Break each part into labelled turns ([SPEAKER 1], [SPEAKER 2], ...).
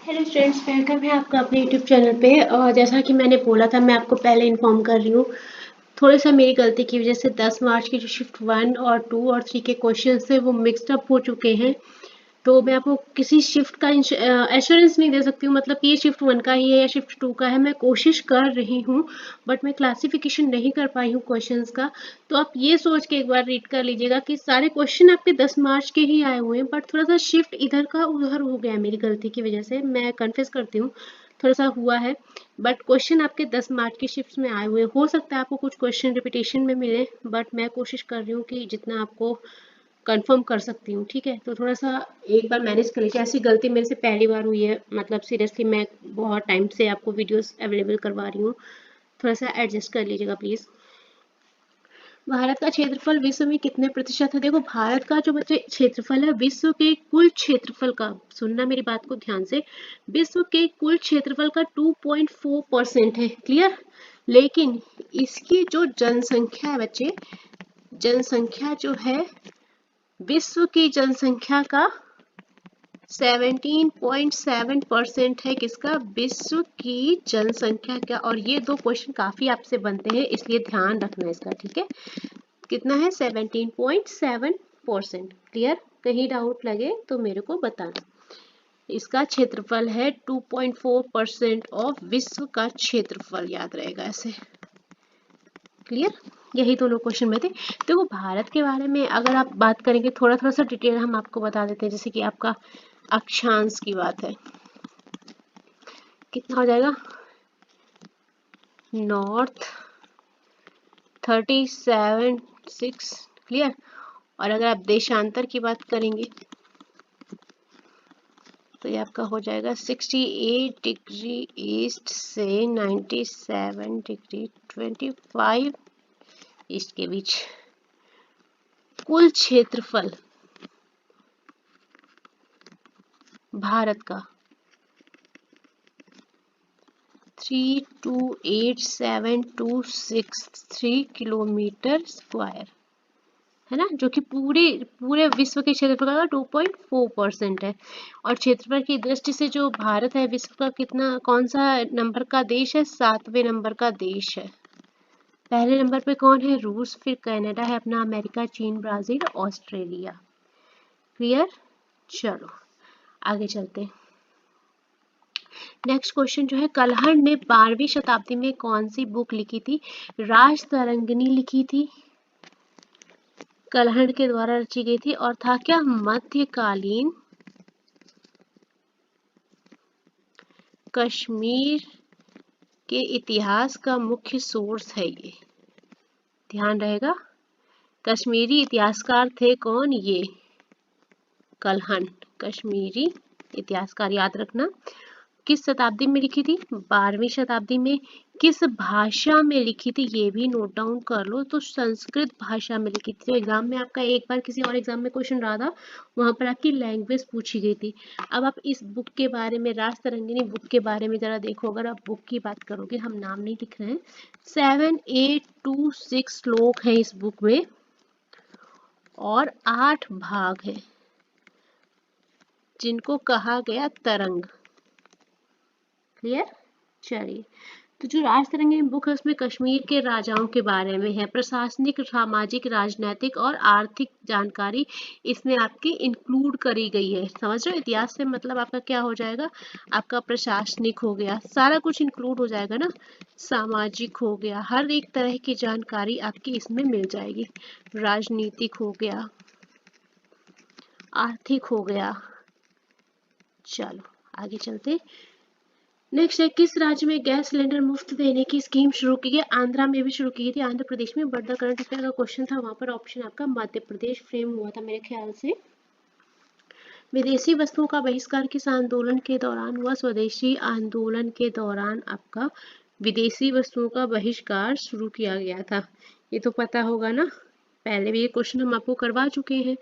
[SPEAKER 1] Hello students, welcome है आपका अपने यूट्यूब चैनल पे। और जैसा कि मैंने बोला था, मैं आपको पहले इन्फॉर्म कर रही हूँ। थोड़ा सा मेरी गलती की वजह से 10 मार्च की जो शिफ्ट 1 और 2 और 3 के क्वेश्चन थे वो मिक्सड अप हो चुके हैं। तो मैं आपको किसी शिफ्ट का एश्योरेंस नहीं दे सकती हूँ, मतलब कि ये शिफ्ट 1 का ही है या शिफ्ट 2 का है। मैं कोशिश कर रही हूँ बट मैं क्लासिफिकेशन नहीं कर पाई हूँ क्वेश्चंस का। तो आप ये सोच के एक बार रीड कर लीजिएगा कि सारे क्वेश्चन आपके 10 मार्च के ही आए हुए हैं, बट थोड़ा सा शिफ्ट इधर का उधर हो गया है मेरी गलती की वजह से। मैं कन्फेस करती हूँ, थोड़ा सा हुआ है। बट क्वेश्चन आपके 10 मार्च की शिफ्ट में आए हुए, हो सकता है आपको कुछ क्वेश्चन रिपीटेशन में मिले, बट मैं कोशिश कर रही हूँ कि जितना आपको कंफर्म कर सकती हूँ। ठीक है, तो थोड़ा सा एक बार मैनेज कर लीजिए। ऐसी गलती मेरे से पहली बार हुई है, मतलब सीरियसली मैं बहुत टाइम से आपको वीडियोस अवेलेबल करवा रही हूँ। थोड़ा सा एडजस्ट कर लीजिएगा प्लीज़। भारत का क्षेत्रफल विश्व में कितने प्रतिशत है? देखो, भारत का जो बच्चे क्षेत्रफल है विश्व के कुल क्षेत्रफल का, सुनना मेरी बात को ध्यान से, विश्व के कुल क्षेत्रफल का 2.4% है। क्लियर? लेकिन इसकी जो जनसंख्या है बच्चे, जनसंख्या जो है, विश्व की जनसंख्या का 17.7% है। किसका? विश्व की जनसंख्या का। और ये दो क्वेश्चन काफी आपसे बनते हैं, इसलिए ध्यान रखना इसका। ठीक है, कितना है? 17.7%। क्लियर? कहीं डाउट लगे तो मेरे को बताना। इसका क्षेत्रफल है 2.4% ऑफ विश्व का क्षेत्रफल, याद रहेगा ऐसे। क्लियर? यही दोनों क्वेश्चन में थे। देखो, भारत के बारे में अगर आप बात करेंगे, थोड़ा थोड़ा सा डिटेल हम आपको बता देते हैं। जैसे कि आपका अक्षांश की बात है, कितना हो जाएगा? नॉर्थ 37.6। क्लियर? और अगर आप देशांतर की बात करेंगे तो ये आपका हो जाएगा 68 डिग्री ईस्ट से 97 डिग्री 25 ईस्ट के बीच। कुल क्षेत्रफल भारत का 328763 किलोमीटर स्क्वायर है ना, जो कि पूरे पूरे विश्व के क्षेत्रफल का 2.4% है। और क्षेत्रफल की दृष्टि से जो भारत है विश्व का कितना, कौन सा नंबर का देश है? 7वें नंबर का देश है। पहले नंबर पे कौन है? रूस, फिर कनाडा है अपना, अमेरिका, चीन, ब्राजील, ऑस्ट्रेलिया। क्लियर? चलो आगे चलते हैं। नेक्स्ट क्वेश्चन जो है, कलहण ने 12वीं शताब्दी में कौन सी बुक लिखी थी? राजतरंगिणी लिखी थी, कलहण के द्वारा रची गई थी। और था क्या? मध्यकालीन कश्मीर के इतिहास का मुख्य सोर्स है ये, ध्यान रहेगा। कश्मीरी इतिहासकार थे कौन? ये कलहण, कश्मीरी इतिहासकार, याद रखना। किस शताब्दी में लिखी थी? 12वीं शताब्दी में। किस भाषा में लिखी थी? ये भी नोट डाउन कर लो। तो संस्कृत भाषा में लिखी थी। तो एग्जाम में आपका एक बार किसी और एग्जाम में क्वेश्चन रहा था, वहां पर आपकी लैंग्वेज पूछी गई थी। अब आप इस बुक के बारे में, राजतरंगिणी बुक के बारे में जरा देखो। अगर आप बुक की बात करोगे, हम नाम नहीं लिख रहे हैं, 7826 श्लोक है इस बुक में और 8 भाग है जिनको कहा गया तरंग। क्लियर? चलिए, तो जो राजतरंगिणी बुक है उसमें कश्मीर के राजाओं के बारे में है, प्रशासनिक, सामाजिक, राजनीतिक और आर्थिक जानकारी इसमें आपकी इंक्लूड करी गई है। समझ रहे हो? इतिहास से मतलब आपका क्या हो जाएगा? आपका प्रशासनिक हो गया, सारा कुछ इंक्लूड हो जाएगा ना। सामाजिक हो गया, हर एक तरह की जानकारी आपकी इसमें मिल जाएगी। राजनीतिक हो गया, आर्थिक हो गया। चलो आगे चलते। नेक्स्ट है, किस राज्य में गैस सिलेंडर मुफ्त देने की स्कीम शुरू की गई? आंध्रा में भी शुरू की गई थी, आंध्र प्रदेश में। बट द करंट अफेयर का क्वेश्चन था, वहां पर ऑप्शन आपका मध्य प्रदेश फ्रेम हुआ था मेरे ख्याल से। विदेशी वस्तुओं का बहिष्कार किस आंदोलन के दौरान हुआ? स्वदेशी आंदोलन के दौरान आपका विदेशी वस्तुओं का बहिष्कार शुरू किया गया था। ये तो पता होगा ना, पहले भी ये क्वेश्चन हम आपको करवा चुके हैं।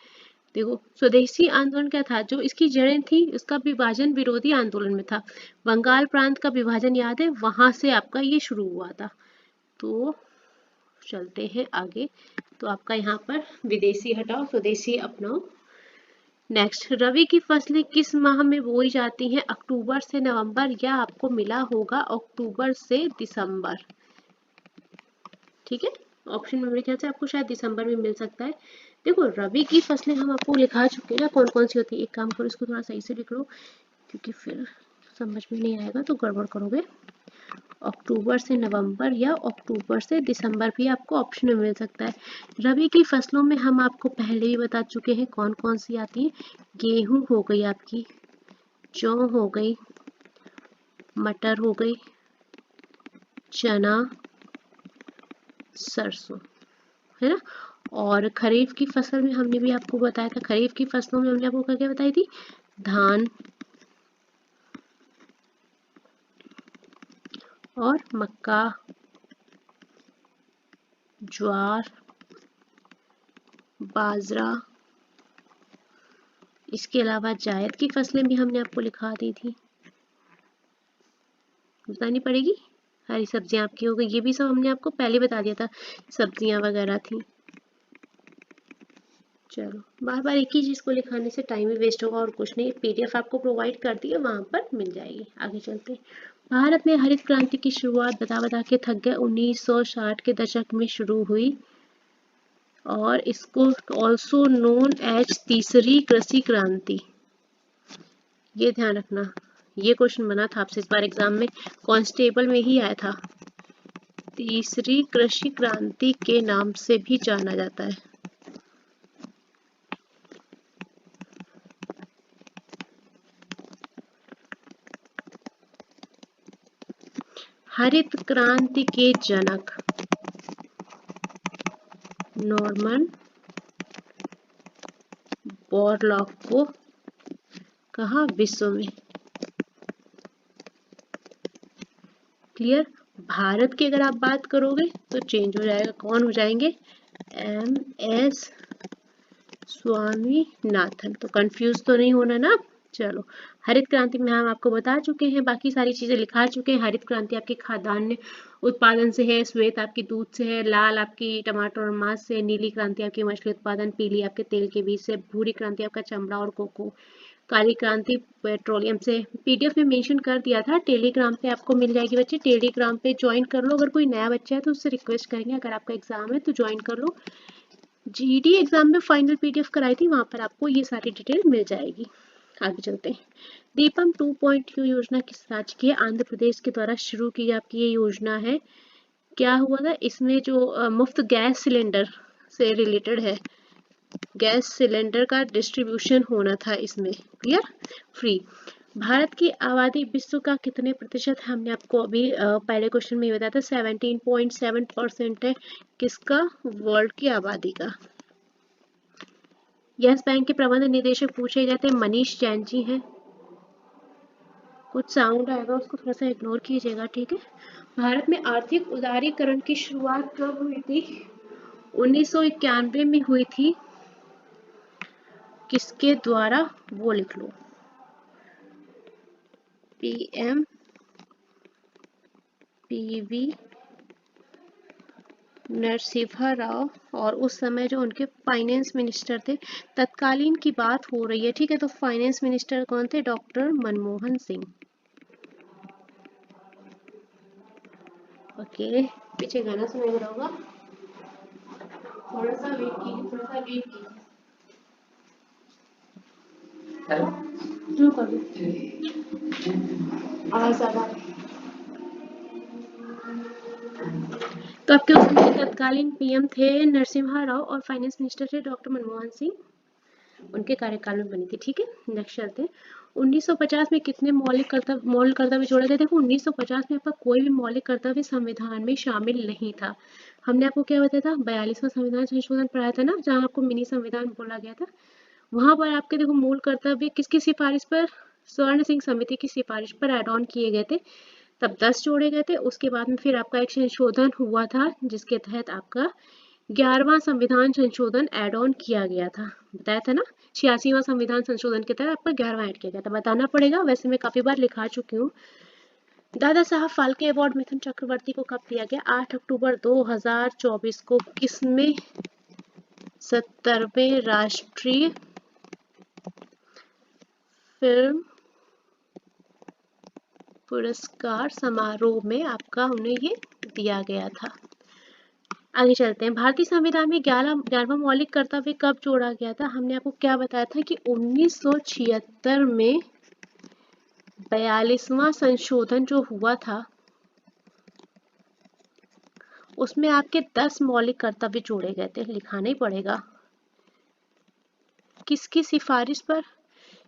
[SPEAKER 1] देखो, स्वदेशी आंदोलन क्या था? जो इसकी जड़ें थी, उसका विभाजन विरोधी आंदोलन में था। बंगाल प्रांत का विभाजन याद है, वहां से आपका ये शुरू हुआ था। तो चलते हैं आगे। तो आपका यहाँ पर विदेशी हटाओ, स्वदेशी अपनाओ। नेक्स्ट, रबी की फसलें किस माह में बोई जाती हैं? अक्टूबर से नवंबर, या आपको मिला होगा अक्टूबर से दिसंबर। ठीक है, ऑप्शन में मेरे ख्याल से आपको शायद दिसंबर में मिल सकता है। देखो, रबी की फसलें हम आपको लिखा चुके हैं ना कौन कौन सी होती है। एक काम करो, इसको थोड़ा सही से लिख लो, क्योंकि फिर समझ में नहीं आएगा तो गड़बड़ करोगे। अक्टूबर से नवंबर या अक्टूबर से दिसंबर भी आपको ऑप्शन में मिल सकता है। रबी की फसलों में हम आपको पहले ही बता चुके हैं कौन कौन सी आती है। गेहूं हो गई आपकी, जौ हो गई, मटर हो गई, चना, सरसों, है ना। और खरीफ की फसल में हमने भी आपको बताया था, खरीफ की फसलों में हमने आपको क्या क्या बताई थी? धान और मक्का, ज्वार, बाजरा, इसके अलावा जायद की फसलें भी हमने आपको लिखा दी थी, बतानी पड़ेगी। हरी सब्जियां आपकी हो गई, ये भी सब हमने आपको पहले बता दिया था, सब्जियां वगैरह थी। चलो, बार बार एक ही चीज को लिखाने से टाइम ही वेस्ट होगा और कुछ नहीं। पीडीएफ आपको प्रोवाइड कर दी है, वहां पर मिल जाएगी। आगे चलते हैं। भारत में हरित क्रांति की शुरुआत बता बता के थक गए 1960 के दशक में शुरू हुई, और इसको ऑल्सो नोन एज तीसरी कृषि क्रांति। ये ध्यान रखना, ये क्वेश्चन बना था आपसे इस बार एग्जाम में, कांस्टेबल में ही आया था। तीसरी कृषि क्रांति के नाम से भी जाना जाता है। हरित क्रांति के जनक नॉर्मन बोरलॉग को कहा? विश्व में। क्लियर। भारत की अगर आप बात करोगे तो चेंज हो जाएगा, कौन हो जाएंगे? MS स्वामीनाथन। तो कंफ्यूज तो नहीं होना ना। चलो, हरित क्रांति में हम आपको बता चुके हैं, बाकी सारी चीजें लिखा चुके हैं। हरित क्रांति आपकी खाद्यान्न उत्पादन से है, श्वेत आपकी दूध से है, लाल आपकी टमाटर और मांस से, नीली क्रांति आपकी मछली उत्पादन, पीली आपके तेल के बीज से, भूरी क्रांति आपका चमड़ा और कोको, काली क्रांति पेट्रोलियम से। पीडीएफ में मेंशन कर दिया था, टेलीग्राम पे आपको मिल जाएगी बच्चे, टेलीग्राम पे ज्वाइन कर लो। अगर कोई नया बच्चा है तो उससे रिक्वेस्ट करेंगे, अगर आपका एग्जाम है तो ज्वाइन कर लो। जीडी एग्जाम में फाइनल पीडीएफ कराई थी, वहां पर आपको ये सारी डिटेल मिल जाएगी। आगे चलते हैं। दीपम 2.0 योजना किस राज्य की है? आंध्र प्रदेश के द्वारा शुरू की आपकी ये योजना है। क्या हुआ था इसमें? जो मुफ्त गैस सिलेंडर से रिलेटेड है, गैस सिलेंडर का डिस्ट्रीब्यूशन होना था इसमें। Clear, free. भारत की आबादी विश्व का कितने प्रतिशत है? हमने आपको अभी पहले क्वेश्चन में बताया था 17.7% है। किसका? वर्ल्ड की आबादी का। यस बैंक के प्रबंध निदेशक पूछे जाते हैं, मनीष जैन जी हैं। कुछ साउंड आएगा, उसको थोड़ा सा इग्नोर कीजिएगा, ठीक है। भारत में आर्थिक उदारीकरण की शुरुआत कब हुई थी? 1991 में हुई थी। किसके द्वारा? वो लिख लो, PM PV नरसिम्हा राव। और उस समय जो उनके फाइनेंस मिनिस्टर थे, तत्कालीन की बात हो रही है, ठीक है। तो फाइनेंस मिनिस्टर कौन थे? डॉक्टर मनमोहन सिंह। ओके, पीछे गाना सुनाई दे रहा होगा, थोड़ा सा वेट कीजिए, थोड़ा सा वेट कीजिए। जो कर आवाज ज्यादा। तो आपके उसमें तत्कालीन PM थे नरसिम्हा राव और फाइनेंस मिनिस्टर थे डॉक्टर मनमोहन सिंह, उनके कार्यकाल में बनी थी, ठीक है। नेक्स्ट चलते हैं। 1950 में कितने मौलिक कर्तव्य जोड़े गए? देखो, 1950 में आपका कोई भी मौलिक कर्तव्य संविधान में शामिल नहीं था। हमने आपको क्या बताया था? 42वां संविधान संशोधन पढ़ाया था ना, जहाँ आपको मिनी संविधान बोला गया था। वहां पर आपके देखो मूल कर्तव्य किसकी सिफारिश पर? स्वर्ण सिंह समिति की सिफारिश पर एड ऑन किए गए थे, तब 10 जोड़े गए थे। उसके बाद में फिर आपका एक संशोधन हुआ था, जिसके तहत आपका 11वां संविधान संशोधन एड ऑन किया गया था, बताया था ना। 86वां संविधान संशोधन के तहत आपका 11वां ऐड किया गया था, बताना पड़ेगा, वैसे मैं काफी बार लिखा चुकी हूँ। दादा साहब फाल्के अवार्ड मिथुन चक्रवर्ती को कब दिया गया? 8 अक्टूबर 2024 को। किसमें? 70वें राष्ट्रीय फिल्म पुरस्कार समारोह में आपका उन्हें ये दिया गया था। आगे चलते हैं। भारतीय संविधान में 11वां मौलिक कर्तव्य कब जोड़ा गया था? हमने आपको क्या बताया था कि 1976 में 42वां संशोधन जो हुआ था उसमें आपके 10 मौलिक कर्तव्य जोड़े गए थे। लिखाना ही पड़ेगा। किसकी सिफारिश पर?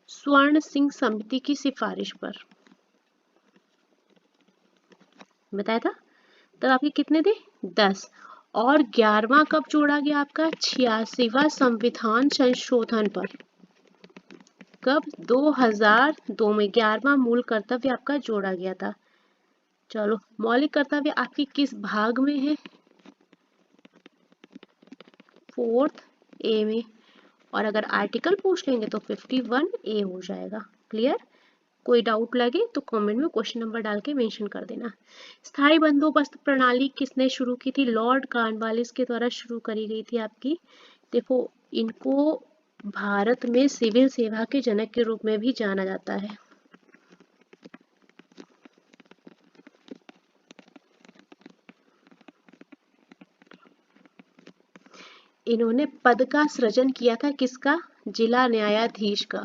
[SPEAKER 1] स्वर्ण सिंह समिति की सिफारिश पर बताया था। तब आपके कितने थे? 10। और 11वां कब जोड़ा गया आपका? 86वां संविधान संशोधन पर। कब? 2002 में 11वां मूल कर्तव्य आपका जोड़ा गया था। चलो, मौलिक कर्तव्य आपकी किस भाग में है? 4th ए में। और अगर आर्टिकल पूछ लेंगे तो 51A हो जाएगा। क्लियर? कोई डाउट लगे तो कमेंट में क्वेश्चन नंबर डाल के मेंशन कर देना। स्थायी बंदोबस्त प्रणाली किसने शुरू की थी? लॉर्ड कॉर्नवालिस के द्वारा शुरू करी गई थी आपकी। देखो, इनको भारत में सिविल सेवा के जनक के रूप में भी जाना जाता है। इन्होंने पद का सृजन किया था किसका? जिला न्यायाधीश का।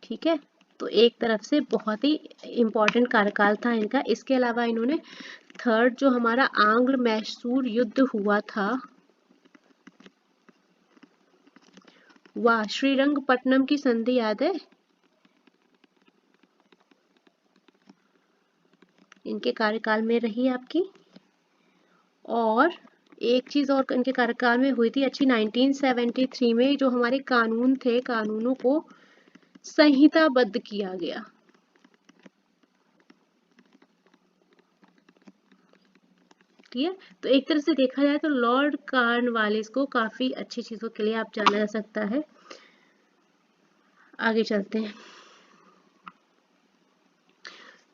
[SPEAKER 1] ठीक है, तो एक तरफ से बहुत ही इम्पोर्टेंट कार्यकाल था इनका। इसके अलावा इन्होंने थर्ड जो हमारा आंग्ल मैसूर युद्ध हुआ था, वाह, श्रीरंगपट्टनम की संधि याद है? इनके कार्यकाल में रही आपकी। और एक चीज और इनके कार्यकाल में हुई थी अच्छी, 1973 में जो हमारे कानून थे, कानूनों को संहिताबद्ध किया गया। ठीक है, तो एक तरह से देखा जाए तो लॉर्ड कॉर्नवालिस को काफी अच्छी चीजों के लिए आप जाना जा सकता है। आगे चलते हैं।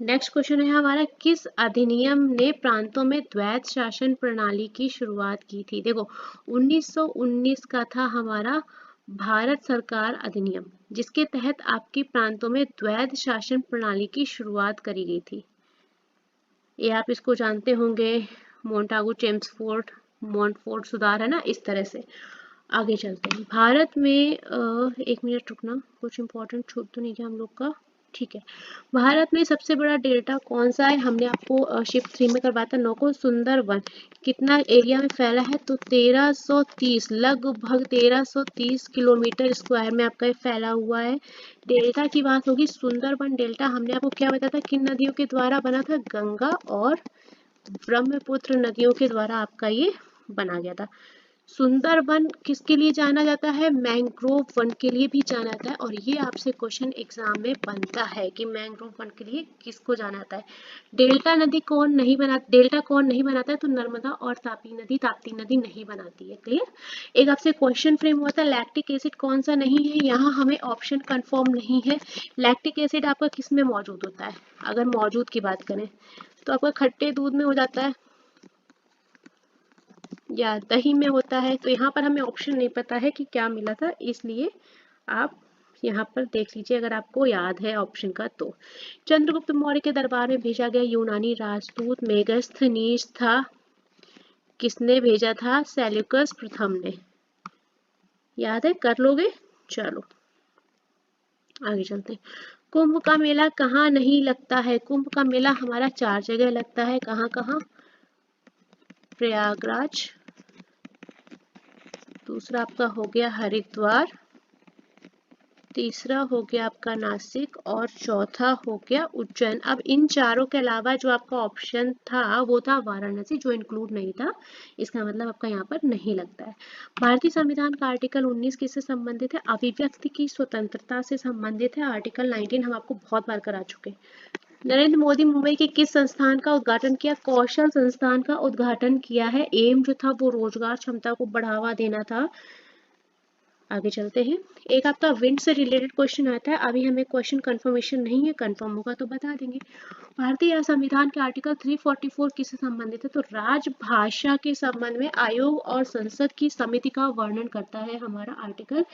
[SPEAKER 1] नेक्स्ट क्वेश्चन है हमारा, किस अधिनियम ने प्रांतों में द्वैत शासन प्रणाली की शुरुआत की थी? देखो, 1919 का था हमारा भारत सरकार अधिनियम, जिसके तहत आपकी प्रांतों में द्वैत शासन प्रणाली की शुरुआत करी गई थी। ये आप इसको जानते होंगे, मोंटागू चेम्सफोर्ड मॉन्टफोर्ट सुधार, है ना, इस तरह से। आगे चलते हैं। भारत में एक मिनट रुकना, कुछ इंपॉर्टेंट छूट तो नहीं गया हम लोग का? ठीक है। भारत में सबसे बड़ा डेल्टा कौन सा है? हमने आपको शिफ्ट 3 में करवाया था 9 को। सुंदरवन कितना एरिया में फैला है? तो 1330, लगभग 1330 किलोमीटर स्क्वायर में आपका फैला हुआ है। डेल्टा की बात होगी, सुंदरवन डेल्टा हमने आपको क्या बताया था, किन नदियों के द्वारा बना था? गंगा और ब्रह्मपुत्र नदियों के द्वारा आपका ये बना गया था। सुंदरवन किसके लिए जाना जाता है? मैंग्रोव वन के लिए भी जाना जाता है। और ये आपसे क्वेश्चन एग्जाम में बनता है कि मैंग्रोव वन के लिए किसको जाना जाता है। डेल्टा नदी कौन नहीं बनाता, डेल्टा कौन नहीं बनाता है? तो नर्मदा और ताप्ती नदी नहीं बनाती है। क्लियर? एक आपसे क्वेश्चन फ्रेम हुआ था, लैक्टिक एसिड कौन सा नहीं है? यहाँ हमें ऑप्शन कंफर्म नहीं है। लैक्टिक एसिड आपका किस में मौजूद होता है? अगर मौजूद की बात करें तो आपका खट्टे दूध में हो जाता है या दही में होता है। तो यहाँ पर हमें ऑप्शन नहीं पता है कि क्या मिला था, इसलिए आप यहाँ पर देख लीजिए अगर आपको याद है ऑप्शन का तो। चंद्रगुप्त मौर्य के दरबार में भेजा गया यूनानी राजदूत मेगास्थनीज था। किसने भेजा था? सेल्यूकस प्रथम ने। याद है? कर लोगे? चलो आगे चलते हैं। कुंभ का मेला कहाँ नहीं लगता है? कुंभ का मेला हमारा 4 जगह लगता है। कहाँ कहाँ? प्रयागराज, दूसरा आपका हो गया हरिद्वार, तीसरा हो गया आपका नासिक और चौथा हो गया उज्जैन। अब इन चारों के अलावा जो आपका ऑप्शन था वो था वाराणसी, जो इंक्लूड नहीं था, इसका मतलब आपका यहाँ पर नहीं लगता है। भारतीय संविधान का आर्टिकल 19 किससे संबंधित है? अभिव्यक्ति की स्वतंत्रता से संबंधित है। आर्टिकल 19 हम आपको बहुत बार करा चुके हैं। नरेंद्र मोदी मुंबई के किस संस्थान का उद्घाटन किया? कौशल संस्थान का उद्घाटन किया है। एम जो था वो रोजगार क्षमता को बढ़ावा देना था। आगे चलते हैं। एक आपका विंड से रिलेटेड क्वेश्चन आता है, अभी हमें क्वेश्चन कंफर्मेशन नहीं है, कंफर्म होगा तो बता देंगे। भारतीय संविधान के आर्टिकल 344 किससे संबंधित है? तो राजभाषा के संबंध में आयोग और संसद की समिति का वर्णन करता है हमारा आर्टिकल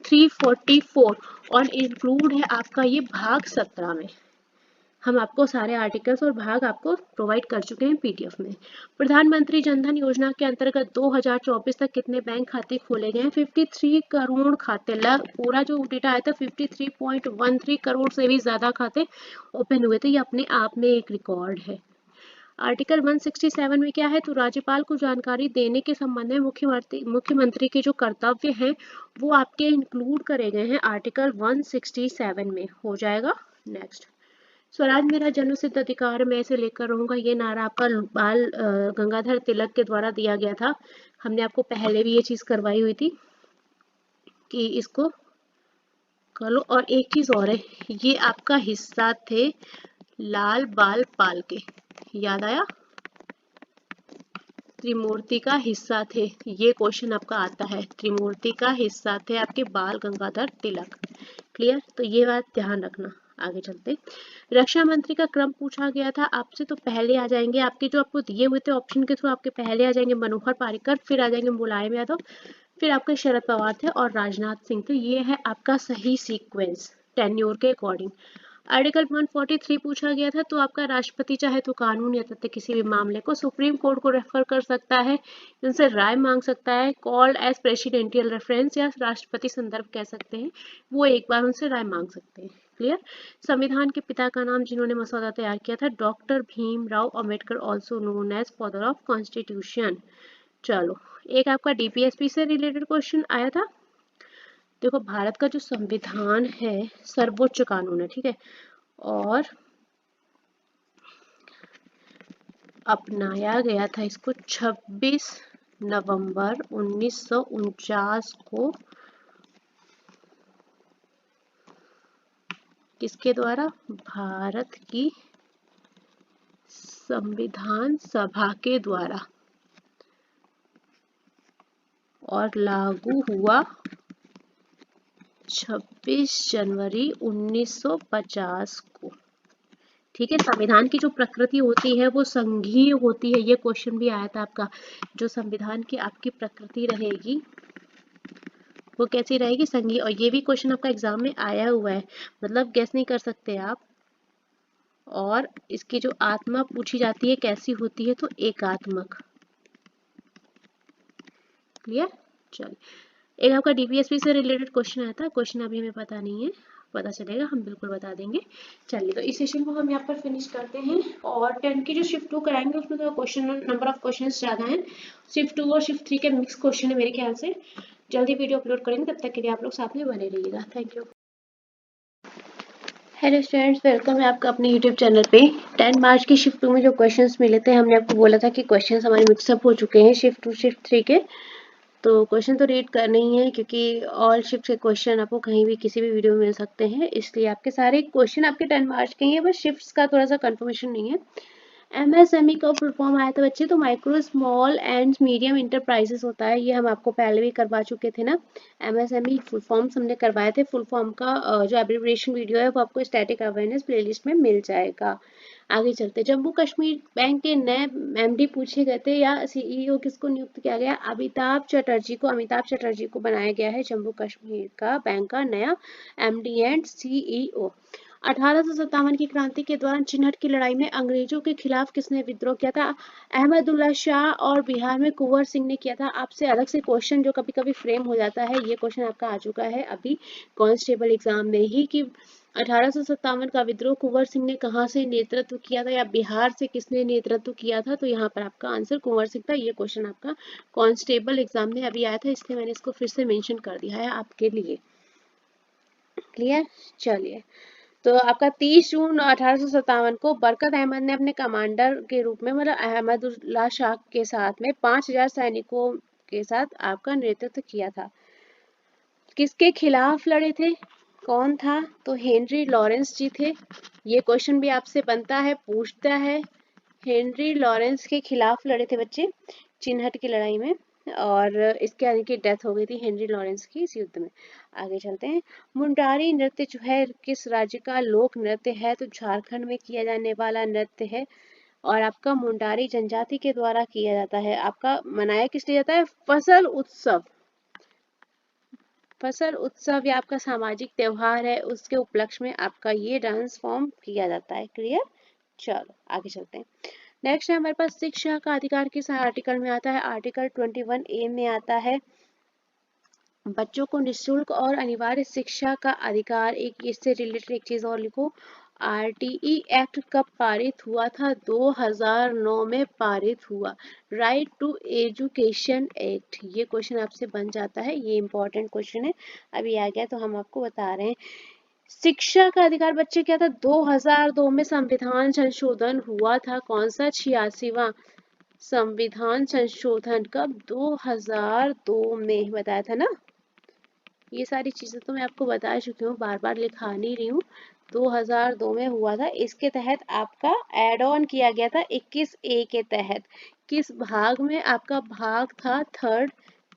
[SPEAKER 1] 344 और इंक्लूड है आपका ये भाग 17 में। हम आपको सारे आर्टिकल्स और भाग आपको प्रोवाइड कर चुके हैं पीडीएफ में। प्रधानमंत्री जनधन योजना के अंतर्गत 2024 तक कितने बैंक खाते खोले गए हैं? 53 करोड़ खाते, पूरा जो डेटा आया था 53.13 करोड़ से भी ज्यादा खाते ओपन हुए थे। ये अपने आप में एक रिकॉर्ड है। आर्टिकल 167 में क्या है? तो राज्यपाल को जानकारी देने के संबंध में मुख्यमंत्री के जो कर्तव्य हैं वो आपके इंक्लूड करे गए हैं आर्टिकल 167 में। हो जाएगा। नेक्स्ट, स्वराज मेरा जन्मसिद्ध अधिकार, मैं इसे लेकर रहूंगा, ये नारा आपका बाल गंगाधर तिलक के द्वारा दिया गया था। हमने आपको पहले भी ये चीज करवाई हुई थी कि इसको कर लो। और एक चीज और है, ये आपका हिस्सा थे लाल बाल पाल के, याद आया? त्रिमूर्ति का हिस्सा थे, ये क्वेश्चन आपका आता है। त्रिमूर्ति का हिस्सा थे आपके बाल गंगाधर तिलक। क्लियर? तो ये बात ध्यान रखना। आगे चलते, रक्षा मंत्री का क्रम पूछा गया था आपसे, तो पहले आ जाएंगे आपके जो आपको दिए हुए थे ऑप्शन के थ्रू, आपके पहले आ जाएंगे मनोहर पर्रिकर, फिर आ जाएंगे मुलायम यादव, फिर आपके शरद पवार थे और राजनाथ सिंह थे। ये है आपका सही सीक्वेंस टेन्योर के अकॉर्डिंग। आर्टिकल 143 पूछा गया था, तो आपका राष्ट्रपति चाहे तो कानून या तथ्य किसी भी मामले को सुप्रीम कोर्ट को रेफर कर सकता है, उनसे राय मांग सकता है, कॉल्ड एज प्रेसिडेंटियल रेफरेंस या राष्ट्रपति संदर्भ कह सकते हैं, वो एक बार उनसे राय मांग सकते हैं। क्लियर? संविधान के पिता का नाम जिन्होंने मसौदा तैयार किया था, doctor Bhimrao Ambedkar, also known as father of constitution. चलो, एक आपका डीपीएसपी से रिलेटेड क्वेश्चन आया था। देखो, भारत का जो संविधान है सर्वोच्च कानून है, ठीक है, और अपनाया गया था इसको 26 नवंबर 1949 को किसके द्वारा? भारत की संविधान सभा के द्वारा, और लागू हुआ 26 जनवरी 1950 को। ठीक है, संविधान की जो प्रकृति होती है वो संघीय होती है, ये क्वेश्चन भी आया था आपका। जो संविधान की आपकी प्रकृति रहेगी वो कैसी रहेगी? संघीय। और ये भी क्वेश्चन आपका एग्जाम में आया हुआ है, मतलब गेस नहीं कर सकते आप। और इसकी जो आत्मा पूछी जाती है कैसी होती है? तो एकात्मक। क्लियर? चलिए, एक आपका डीपीएसपी से रिलेटेड क्वेश्चन आया था, क्वेश्चन अभी हमें पता नहीं है, पता चलेगा हम बिल्कुल बता देंगे। चलिए, तो इस सेशन को हम यहाँ पर फिनिश करते हैं। और 10 की जो शिफ्ट 2 कराएंगे उसमें तो क्वेश्चन नंबर ऑफ क्वेश्चंस ज़्यादा हैं, शिफ्ट 2 और शिफ्ट 3 के मिक्स क्वेश्चन है मेरे ख्याल से। जल्दी वीडियो अपलोड करेंगे, तब तक के लिए आप लोग साथ में बने रहिएगा। Thank you. Hello students, welcome है आपका अपने यूट्यूब चैनल पे। 10 मार्च की शिफ्ट 2 में जो क्वेश्चंस मिले थे, हमने आपको बोला था कि क्वेश्चंस हमारे मिक्सअप हो चुके हैं शिफ्ट 2 शिफ्ट 3 के। तो क्वेश्चन तो रीड करने ही है, क्योंकि ऑल शिफ्ट के क्वेश्चन आपको कहीं भी किसी भी वीडियो में मिल सकते हैं, इसलिए आपके सारे क्वेश्चन आपके 10 मार्च के ही है, बस शिफ्ट्स का थोड़ा सा कंफर्मेशन नहीं है। एमएसएमई का फुल फॉर्म आया था बच्चे, तो micro small and medium enterprises होता है, ये हम आपको पहले भी करवा चुके थे ना। एमएसएमई फुल फॉर्म्स हमने करवाए थे, फुल फॉर्म का जो एब्रिविएशन वीडियो है वो आपको स्टैटिक अवेयरनेस प्लेलिस्ट में मिल जाएगा। आगे चलते, जम्मू कश्मीर बैंक के नए एमडी पूछे गए थे या सीईओ किसको नियुक्त किया गया? अमिताभ चटर्जी को बनाया गया है जम्मू कश्मीर का बैंक का नया एमडी एंड सीईओ। 1857 की क्रांति के दौरान चिन्हट की लड़ाई में अंग्रेजों के खिलाफ किसने विद्रोह किया था? अहमदुल्ला शाह, और बिहार में कुंवर सिंह ने किया था। आपसे अलग से क्वेश्चन जो कभी कभी फ्रेम हो जाता है, ये क्वेश्चन आपका आ चुका है अभी कांस्टेबल एग्जाम में ही, कि 1857 का विद्रोह कुंवर सिंह ने कहाँ से नेतृत्व किया था, या बिहार से किसने नेतृत्व किया था? तो यहाँ पर आपका आंसर कुंवर सिंह था। ये क्वेश्चन आपका कांस्टेबल एग्जाम में अभी आया था, इसलिए मैंने इसको फिर से मेंशन कर दिया है आपके लिए। क्लियर? चलिए, तो आपका 30 जून 1857 को बरकत अहमद ने अपने कमांडर के रूप में, मतलब अहमदुल्ला शाह के साथ में 5000 सैनिकों के साथ आपका नेतृत्व किया था। किसके खिलाफ लड़े थे? कौन था? तो हेनरी लॉरेंस जी थे। ये क्वेश्चन भी आपसे बनता है, पूछता है। हेनरी लॉरेंस के खिलाफ लड़े थे बच्चे चिन्हट की लड़ाई में। और इसके यानी कि डेथ हो गई थी हेनरी लॉरेंस की इस युद्ध में। आगे चलते हैं। मुंडारी नृत्य जो है किस राज्य का लोक नृत्य है? तो झारखंड में किया जाने वाला नृत्य है और आपका मुंडारी जनजाति के द्वारा किया जाता है। आपका मनाया किस लिए जाता है? फसल उत्सव। फसल उत्सव या आपका सामाजिक त्योहार है, उसके उपलक्ष्य में आपका ये डांस फॉर्म किया जाता है। क्लियर? चलो आगे चलते हैं। नेक्स्ट है हमारे पास शिक्षा का अधिकार किस आर्टिकल में आता है? आर्टिकल 21A में आता है। बच्चों को निःशुल्क और अनिवार्य शिक्षा का अधिकार। एक इससे रिलेटेड एक चीज और लिखो। आरटीई एक्ट कब पारित हुआ था? 2009 में पारित हुआ। राइट टू एजुकेशन एक्ट, ये क्वेश्चन आपसे बन जाता है, ये इंपॉर्टेंट क्वेश्चन है, अभी आ गया तो हम आपको बता रहे हैं। शिक्षा का अधिकार बच्चे क्या था? 2002 में संविधान संशोधन हुआ था। कौन सा? 86वां संविधान संशोधन। कब? 2002 में बताया था ना। ये सारी चीजें तो मैं आपको बता चुकी हूँ, बार बार लिखा नहीं रही हूँ। 2002 में हुआ था। इसके तहत आपका एड ऑन किया गया था 21A के तहत। किस भाग में? आपका भाग था थर्ड,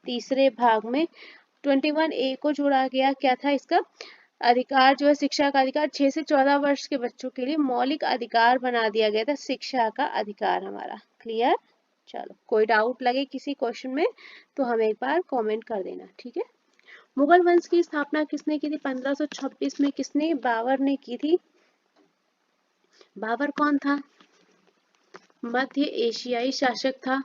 [SPEAKER 1] तीसरे भाग में 21A को जोड़ा गया। क्या था इसका? अधिकार जो है शिक्षा का अधिकार 6 से 14 वर्ष के बच्चों के लिए मौलिक अधिकार बना दिया गया था, शिक्षा का अधिकार हमारा। क्लियर? चलो, कोई डाउट लगे किसी क्वेश्चन में तो हमें एक बार कमेंट कर देना, ठीक है। मुगल वंश की स्थापना किसने की थी? 1526 में। किसने? बाबर ने की थी। बाबर कौन था? मध्य एशियाई शासक था।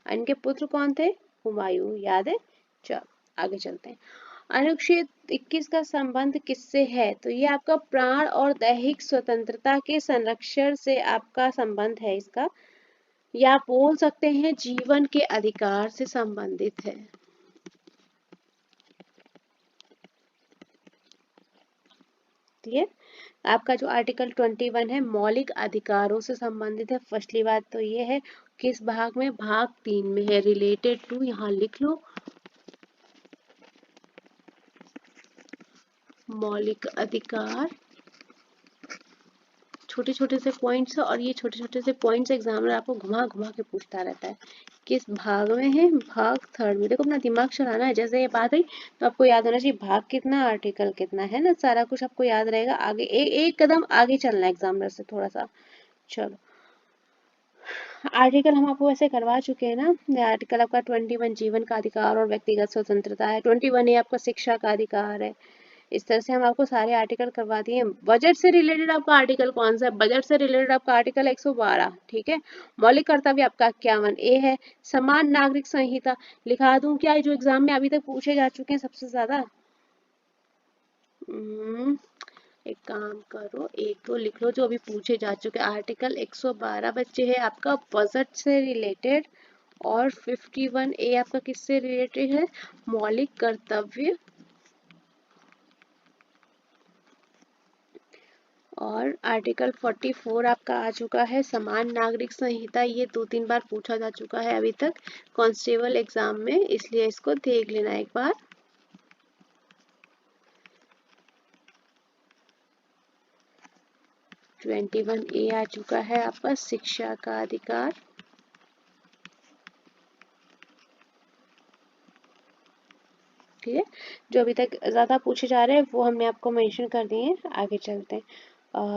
[SPEAKER 1] इनके पुत्र कौन थे? हुमायूं। याद है? चलो आगे चलते हैं। अनुच्छेद 21 का संबंध किससे है? तो ये आपका प्राण और दैहिक स्वतंत्रता के संरक्षण से आपका संबंध है इसका, या आप बोल सकते हैं जीवन के अधिकार से संबंधित है। क्लियर? आपका जो आर्टिकल 21 है मौलिक अधिकारों से संबंधित है। फर्स्टली बात तो ये है। किस भाग में? भाग 3 में है। रिलेटेड टू यहाँ लिख लो, मौलिक अधिकार। छोटे छोटे से पॉइंट्स, और ये छोटे छोटे से पॉइंट्स एग्जामिनर आपको घुमा घुमा के पूछता रहता है। किस भाग में है? भाग थर्ड में। देखो अपना दिमाग चलाना है, जैसे ये बात है तो आपको याद होना चाहिए भाग कितना, आर्टिकल कितना, है ना। सारा कुछ आपको याद रहेगा। आगे एक कदम आगे चलना है एग्जामिनर से थोड़ा सा। चलो, आर्टिकल हम आपको वैसे करवा चुके हैं ना। आर्टिकल आपका 21 जीवन का अधिकार और व्यक्तिगत स्वतंत्रता है। 21 ये आपका शिक्षा का अधिकार है। इस तरह से हम आपको सारे आर्टिकल करवा दिए। बजट से रिलेटेड आपका आर्टिकल कौन सा है? बजट से रिलेटेड आपका आर्टिकल 112, ठीक है। मौलिक कर्तव्य आपका 51A है। समान नागरिक संहिता लिखा दूं क्या, जो एग्जाम में अभी तक पूछे जा चुके हैं सबसे ज्यादा? एक काम करो, एक तो लिख लो जो अभी पूछे जा चुके। आर्टिकल 112 बच्चे है आपका बजट से रिलेटेड, और 51A आपका किससे रिलेटेड है? मौलिक कर्तव्य। और आर्टिकल 44 आपका आ चुका है समान नागरिक संहिता। ये 2-3 बार पूछा जा चुका है अभी तक कांस्टेबल एग्जाम में, इसलिए इसको देख लेना एक बार। तो 21A आ चुका है आपका शिक्षा का अधिकार। ठीक है, जो अभी तक ज्यादा पूछे जा रहे हैं वो हमने आपको मेंशन कर दिए हैं। आगे चलते हैं।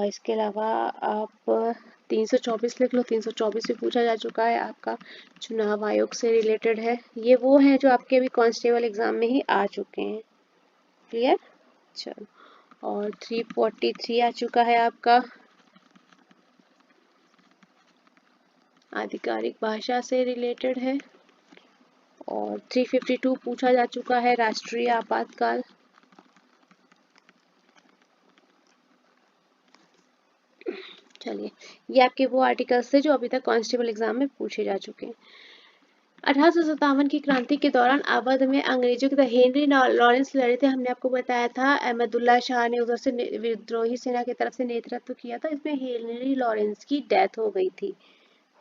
[SPEAKER 1] इसके अलावा आप 324 लिख लो। 324 भी पूछा जा चुका है, आपका चुनाव आयोग से रिलेटेड है। ये वो है जो आपके अभी कांस्टेबल एग्जाम में ही आ चुके हैं। क्लियर? चलो, और 343 आ चुका है आपका आधिकारिक भाषा से रिलेटेड है। और 352 पूछा जा चुका है राष्ट्रीय आपातकाल। चलिए, ये आपके वो आर्टिकल्स थे जो अभी तक कांस्टेबल एग्जाम में पूछे जा चुके हैं। 1857 की क्रांति के दौरान अवध में अंग्रेजों के साथ हेनरी लॉरेंस लड़े थे। हमने आपको बताया था अहमदुल्ला शाह ने उधर से विद्रोही सेना की तरफ से नेतृत्व किया था। इसमें हेनरी लॉरेंस की डेथ हो गई थी।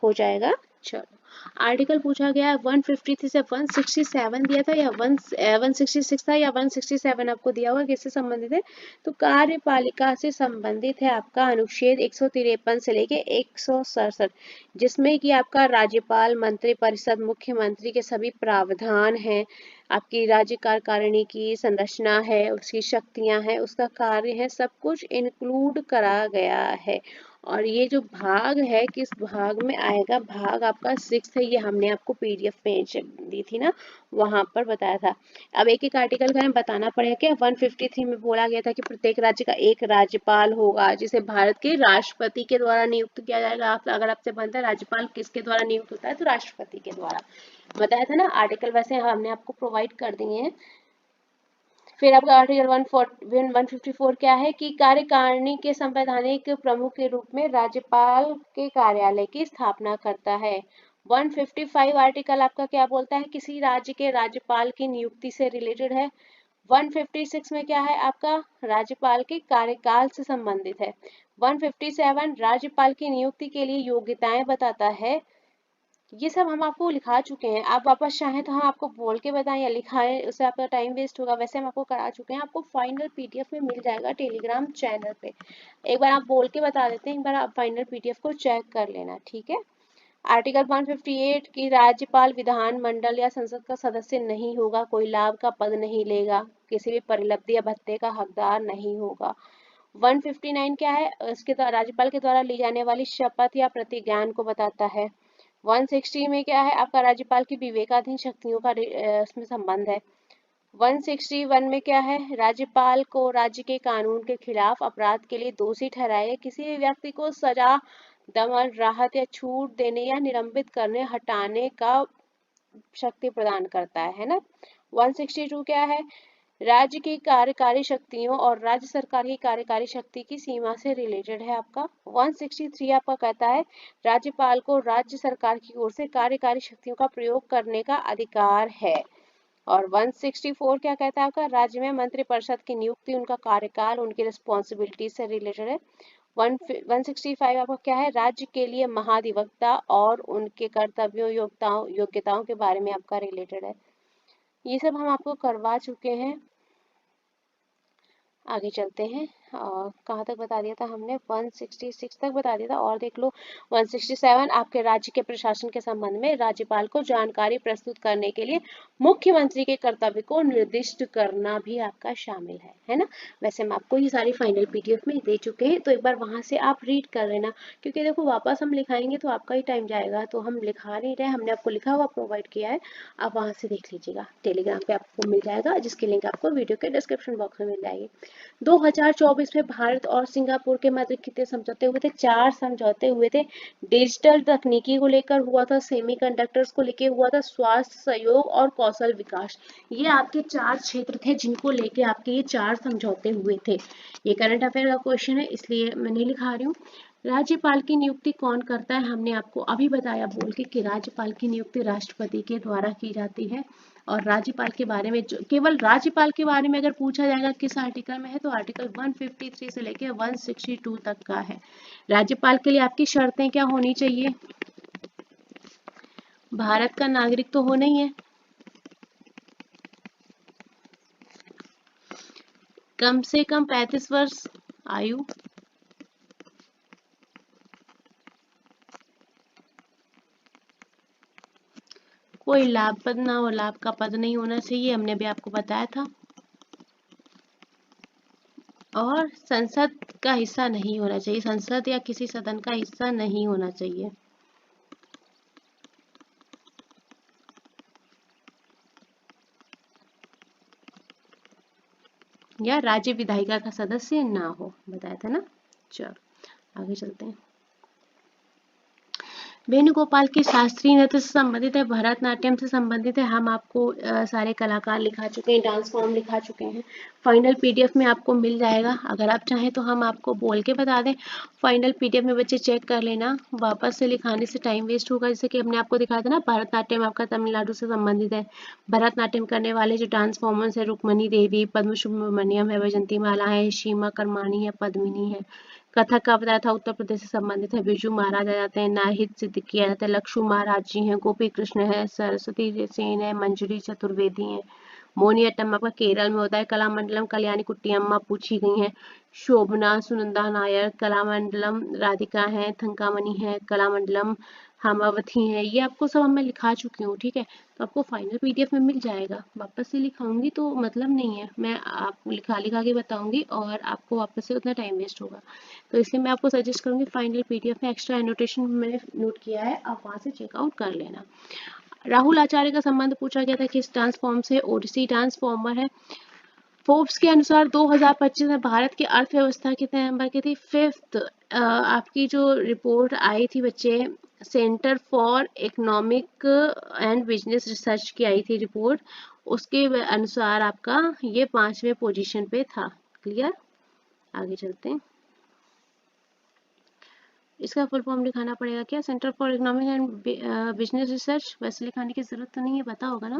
[SPEAKER 1] हो जाएगा। चलो, आर्टिकल पूछा गया है 153 से 167 दिया था या 166 था या 167 आपको दिया हुआ, किससे संबंधित है? तो कार्यपालिका से संबंधित है आपका अनुच्छेद 153 से लेके 167, जिसमें कि आपका राज्यपाल, मंत्री परिषद, मुख्यमंत्री के सभी प्रावधान हैं, आपकी राज्य कार्यकारिणी की संरचना है, उसकी शक्तियां हैं, उसका कार्य है, सब कुछ इंक्लूड करा गया है। और ये जो भाग है किस भाग में आएगा, भाग आपका 6 है, ये हमने आपको पीडीएफ में दी थी ना, वहां पर बताया था। अब एक एक आर्टिकल का हमें बताना पड़ेगा। क्या 153 में बोला गया था कि प्रत्येक राज्य का एक राज्यपाल होगा जिसे भारत के राष्ट्रपति के द्वारा नियुक्त किया जाएगा। अगर आपसे बनता है राज्यपाल किसके द्वारा नियुक्त होता है, तो राष्ट्रपति के द्वारा। बताया था ना आर्टिकल, वैसे हमने आपको प्रोवाइड कर दिए हैं। फिर आपका आर्टिकल 154 क्या है कि कार्यकारिणी के संवैधानिक प्रमुख के रूप में राज्यपाल के कार्यालय की स्थापना करता है। 155 आर्टिकल आपका क्या बोलता है, किसी राज्य के राज्यपाल की नियुक्ति से रिलेटेड है। 156 में क्या है आपका, राज्यपाल के कार्यकाल से संबंधित है। 157 राज्यपाल की नियुक्ति के लिए योग्यताएं बताता है। ये सब हम आपको लिखा चुके हैं, आप वापस चाहें तो हम आपको बोल के बताएं या लिखाएं, उससे आपका टाइम वेस्ट होगा। वैसे हम आपको करा चुके हैं, आपको फाइनल पीडीएफ में मिल जाएगा टेलीग्राम चैनल पे। एक बार आप बोल के बता देते हैं, एक बार आप फाइनल पीडीएफ को चेक कर लेना, ठीक है। आर्टिकल 158 की राज्यपाल विधानमंडल या संसद का सदस्य नहीं होगा, कोई लाभ का पद नहीं लेगा, किसी भी परिलब्धि या भत्ते का हकदार नहीं होगा। 159 क्या है, उसके द्वारा राज्यपाल के द्वारा ली जाने वाली शपथ या प्रतिज्ञान को बताता है। 160 में क्या है आपका, राज्यपाल की विवेकाधीन शक्तियों का उसमें संबंध है। 161 में क्या है, राज्यपाल को राज्य के कानून के खिलाफ अपराध के लिए दोषी ठहराए किसी भी व्यक्ति को सजा, दमन, राहत या छूट देने या निलंबित करने, हटाने का शक्ति प्रदान करता है ना। 162 क्या है, राज्य की कार्यकारी शक्तियों और राज्य सरकार की कार्यकारी शक्ति की सीमा से रिलेटेड है आपका। 163 आपका कहता है राज्यपाल को राज्य सरकार की ओर से कार्यकारी शक्तियों का प्रयोग करने का अधिकार है। और 164 क्या कहता है आपका, राज्य में मंत्री परिषद की नियुक्ति, उनका कार्यकाल, उनकी रिस्पॉन्सिबिलिटी से रिलेटेड है। 165 आपका क्या है, राज्य के लिए महाधिवक्ता और उनके कर्तव्यों, योग्यताओं के बारे में आपका रिलेटेड है। ये सब हम आपको करवा चुके हैं। आगे चलते हैं, कहाँ तक बता दिया था हमने, 166 तक बता दिया था। और देख लो 167 आपके राज्य के प्रशासन के संबंध में राज्यपाल को जानकारी प्रस्तुत करने के लिए मुख्यमंत्री के कर्तव्य को निर्दिष्ट करना भी आपका शामिल है ना। वैसे हम आपको ये सारी फाइनल पीडीएफ में दे चुके हैं, तो एक बार वहां से आप रीड कर लेना, क्योंकि देखो वापस हम लिखाएंगे तो आपका ही टाइम जाएगा, तो हम लिखा नहीं रहे, हमने आपको लिखा हुआ प्रोवाइड किया है, आप वहां से देख लीजिएगा। टेलीग्राम पे आपको मिल जाएगा, जिसकी लिंक आपको वीडियो के डिस्क्रिप्शन बॉक्स में मिल जाएगी। 2024 में भारत और सिंगापुर के मध्य कितने समझौते हुए थे, 4 समझौते हुए थे। डिजिटल तकनीकी को लेकर हुआ था, सेमीकंडक्टर्स को लेकर हुआ था, स्वास्थ्य सहयोग और कौशल विकास। ये आपके 4 क्षेत्र थे जिनको लेके आपके ये 4 समझौते हुए थे। ये करंट अफेयर का क्वेश्चन है, इसलिए मैं नहीं लिखा रही हूँ। राज्यपाल की नियुक्ति कौन करता है, हमने आपको अभी बताया बोल के कि राज्यपाल की नियुक्ति राष्ट्रपति के द्वारा की जाती है। और राज्यपाल के बारे में केवल राज्यपाल के बारे में अगर पूछा जाएगा किस आर्टिकल में है, तो आर्टिकल 153 से लेकर 162 तक का है। राज्यपाल के लिए आपकी शर्तें क्या होनी चाहिए, भारत का नागरिक तो होना ही है, कम से कम 35 वर्ष आयु, कोई लाभ पद ना हो, लाभ का पद नहीं होना चाहिए, हमने भी आपको बताया था। और संसद का हिस्सा नहीं होना चाहिए, संसद या किसी सदन का हिस्सा नहीं होना चाहिए। या राज्य विधायिका का सदस्य ना हो, बताया था ना। चलो आगे चलते हैं। वेणुगोपाल की शास्त्रीय नृत्य से संबंधित है, भरतनाट्यम से संबंधित है। हम आपको सारे कलाकार लिखा चुके हैं, डांस फॉर्म लिखा चुके हैं, फाइनल पीडीएफ में आपको मिल जाएगा। अगर आप चाहें तो हम आपको बोल के बता दें, फाइनल पीडीएफ में बच्चे चेक कर लेना, वापस से लिखाने से टाइम वेस्ट होगा। जैसे कि हमने आपको दिखाया था ना, भरतनाट्यम आपका तमिलनाडु से संबंधित है। भरतनाट्यम करने वाले जो डांस फॉर्मर्स है, रुक्मणी देवी, पद्म सुब्रमण्यम है, वैजंती माला है, सीमा करमानी है, पद्मिनी है, कथक का बताया था उत्तर प्रदेश से संबंधित है। बिरजू महाराज आ जाते हैं, नाहिद सिद्दीकी आ जाते हैं, लक्ष्मण महाराज जी हैं, गोपी कृष्ण है, सरस्वती सेन है, मंजरी चतुर्वेदी है। मोहिनीअट्टम आपका केरल में होता है। कलामंडलम कल्याणी कुट्टी अम्मा पूछी गई हैं। शोभना सुनंदा नायर, कलामंडलम राधिका है, थंकामणि है, कलामंडलम हेमावती है। ये आपको सब मैं लिखा चुकी हूँ, ठीक है। तो आपको फाइनल पीडीएफ में मिल जाएगा। वापस से लिखाऊंगी तो मतलब नहीं है, मैं आपको लिखा लिखा के बताऊंगी और आपको वापस से उतना टाइम वेस्ट होगा। तो इसलिए मैं आपको सजेस्ट करूंगी फाइनल पीडीएफ में एक्स्ट्रा एनोटेशन मैंने नोट किया है, आप वहां से चेकआउट कर लेना। राहुल आचार्य का संबंध पूछा गया था, किस डांस फॉर्म से? ओडिसी डांस फॉर्मर है। फोर्ब्स के अनुसार 2025 में भारत की अर्थव्यवस्था कितने नंबर की थी? 5th। आपकी जो रिपोर्ट आई थी बच्चे, centre for economic and business research की आई थी रिपोर्ट, उसके अनुसार आपका ये 5वें पोजीशन पे था। क्लियर? आगे चलते हैं। इसका फुल फॉर्म लिखाना पड़ेगा क्या? Centre for economic and business research. वैसे लिखाने की जरूरत तो नहीं है, पता होगा ना।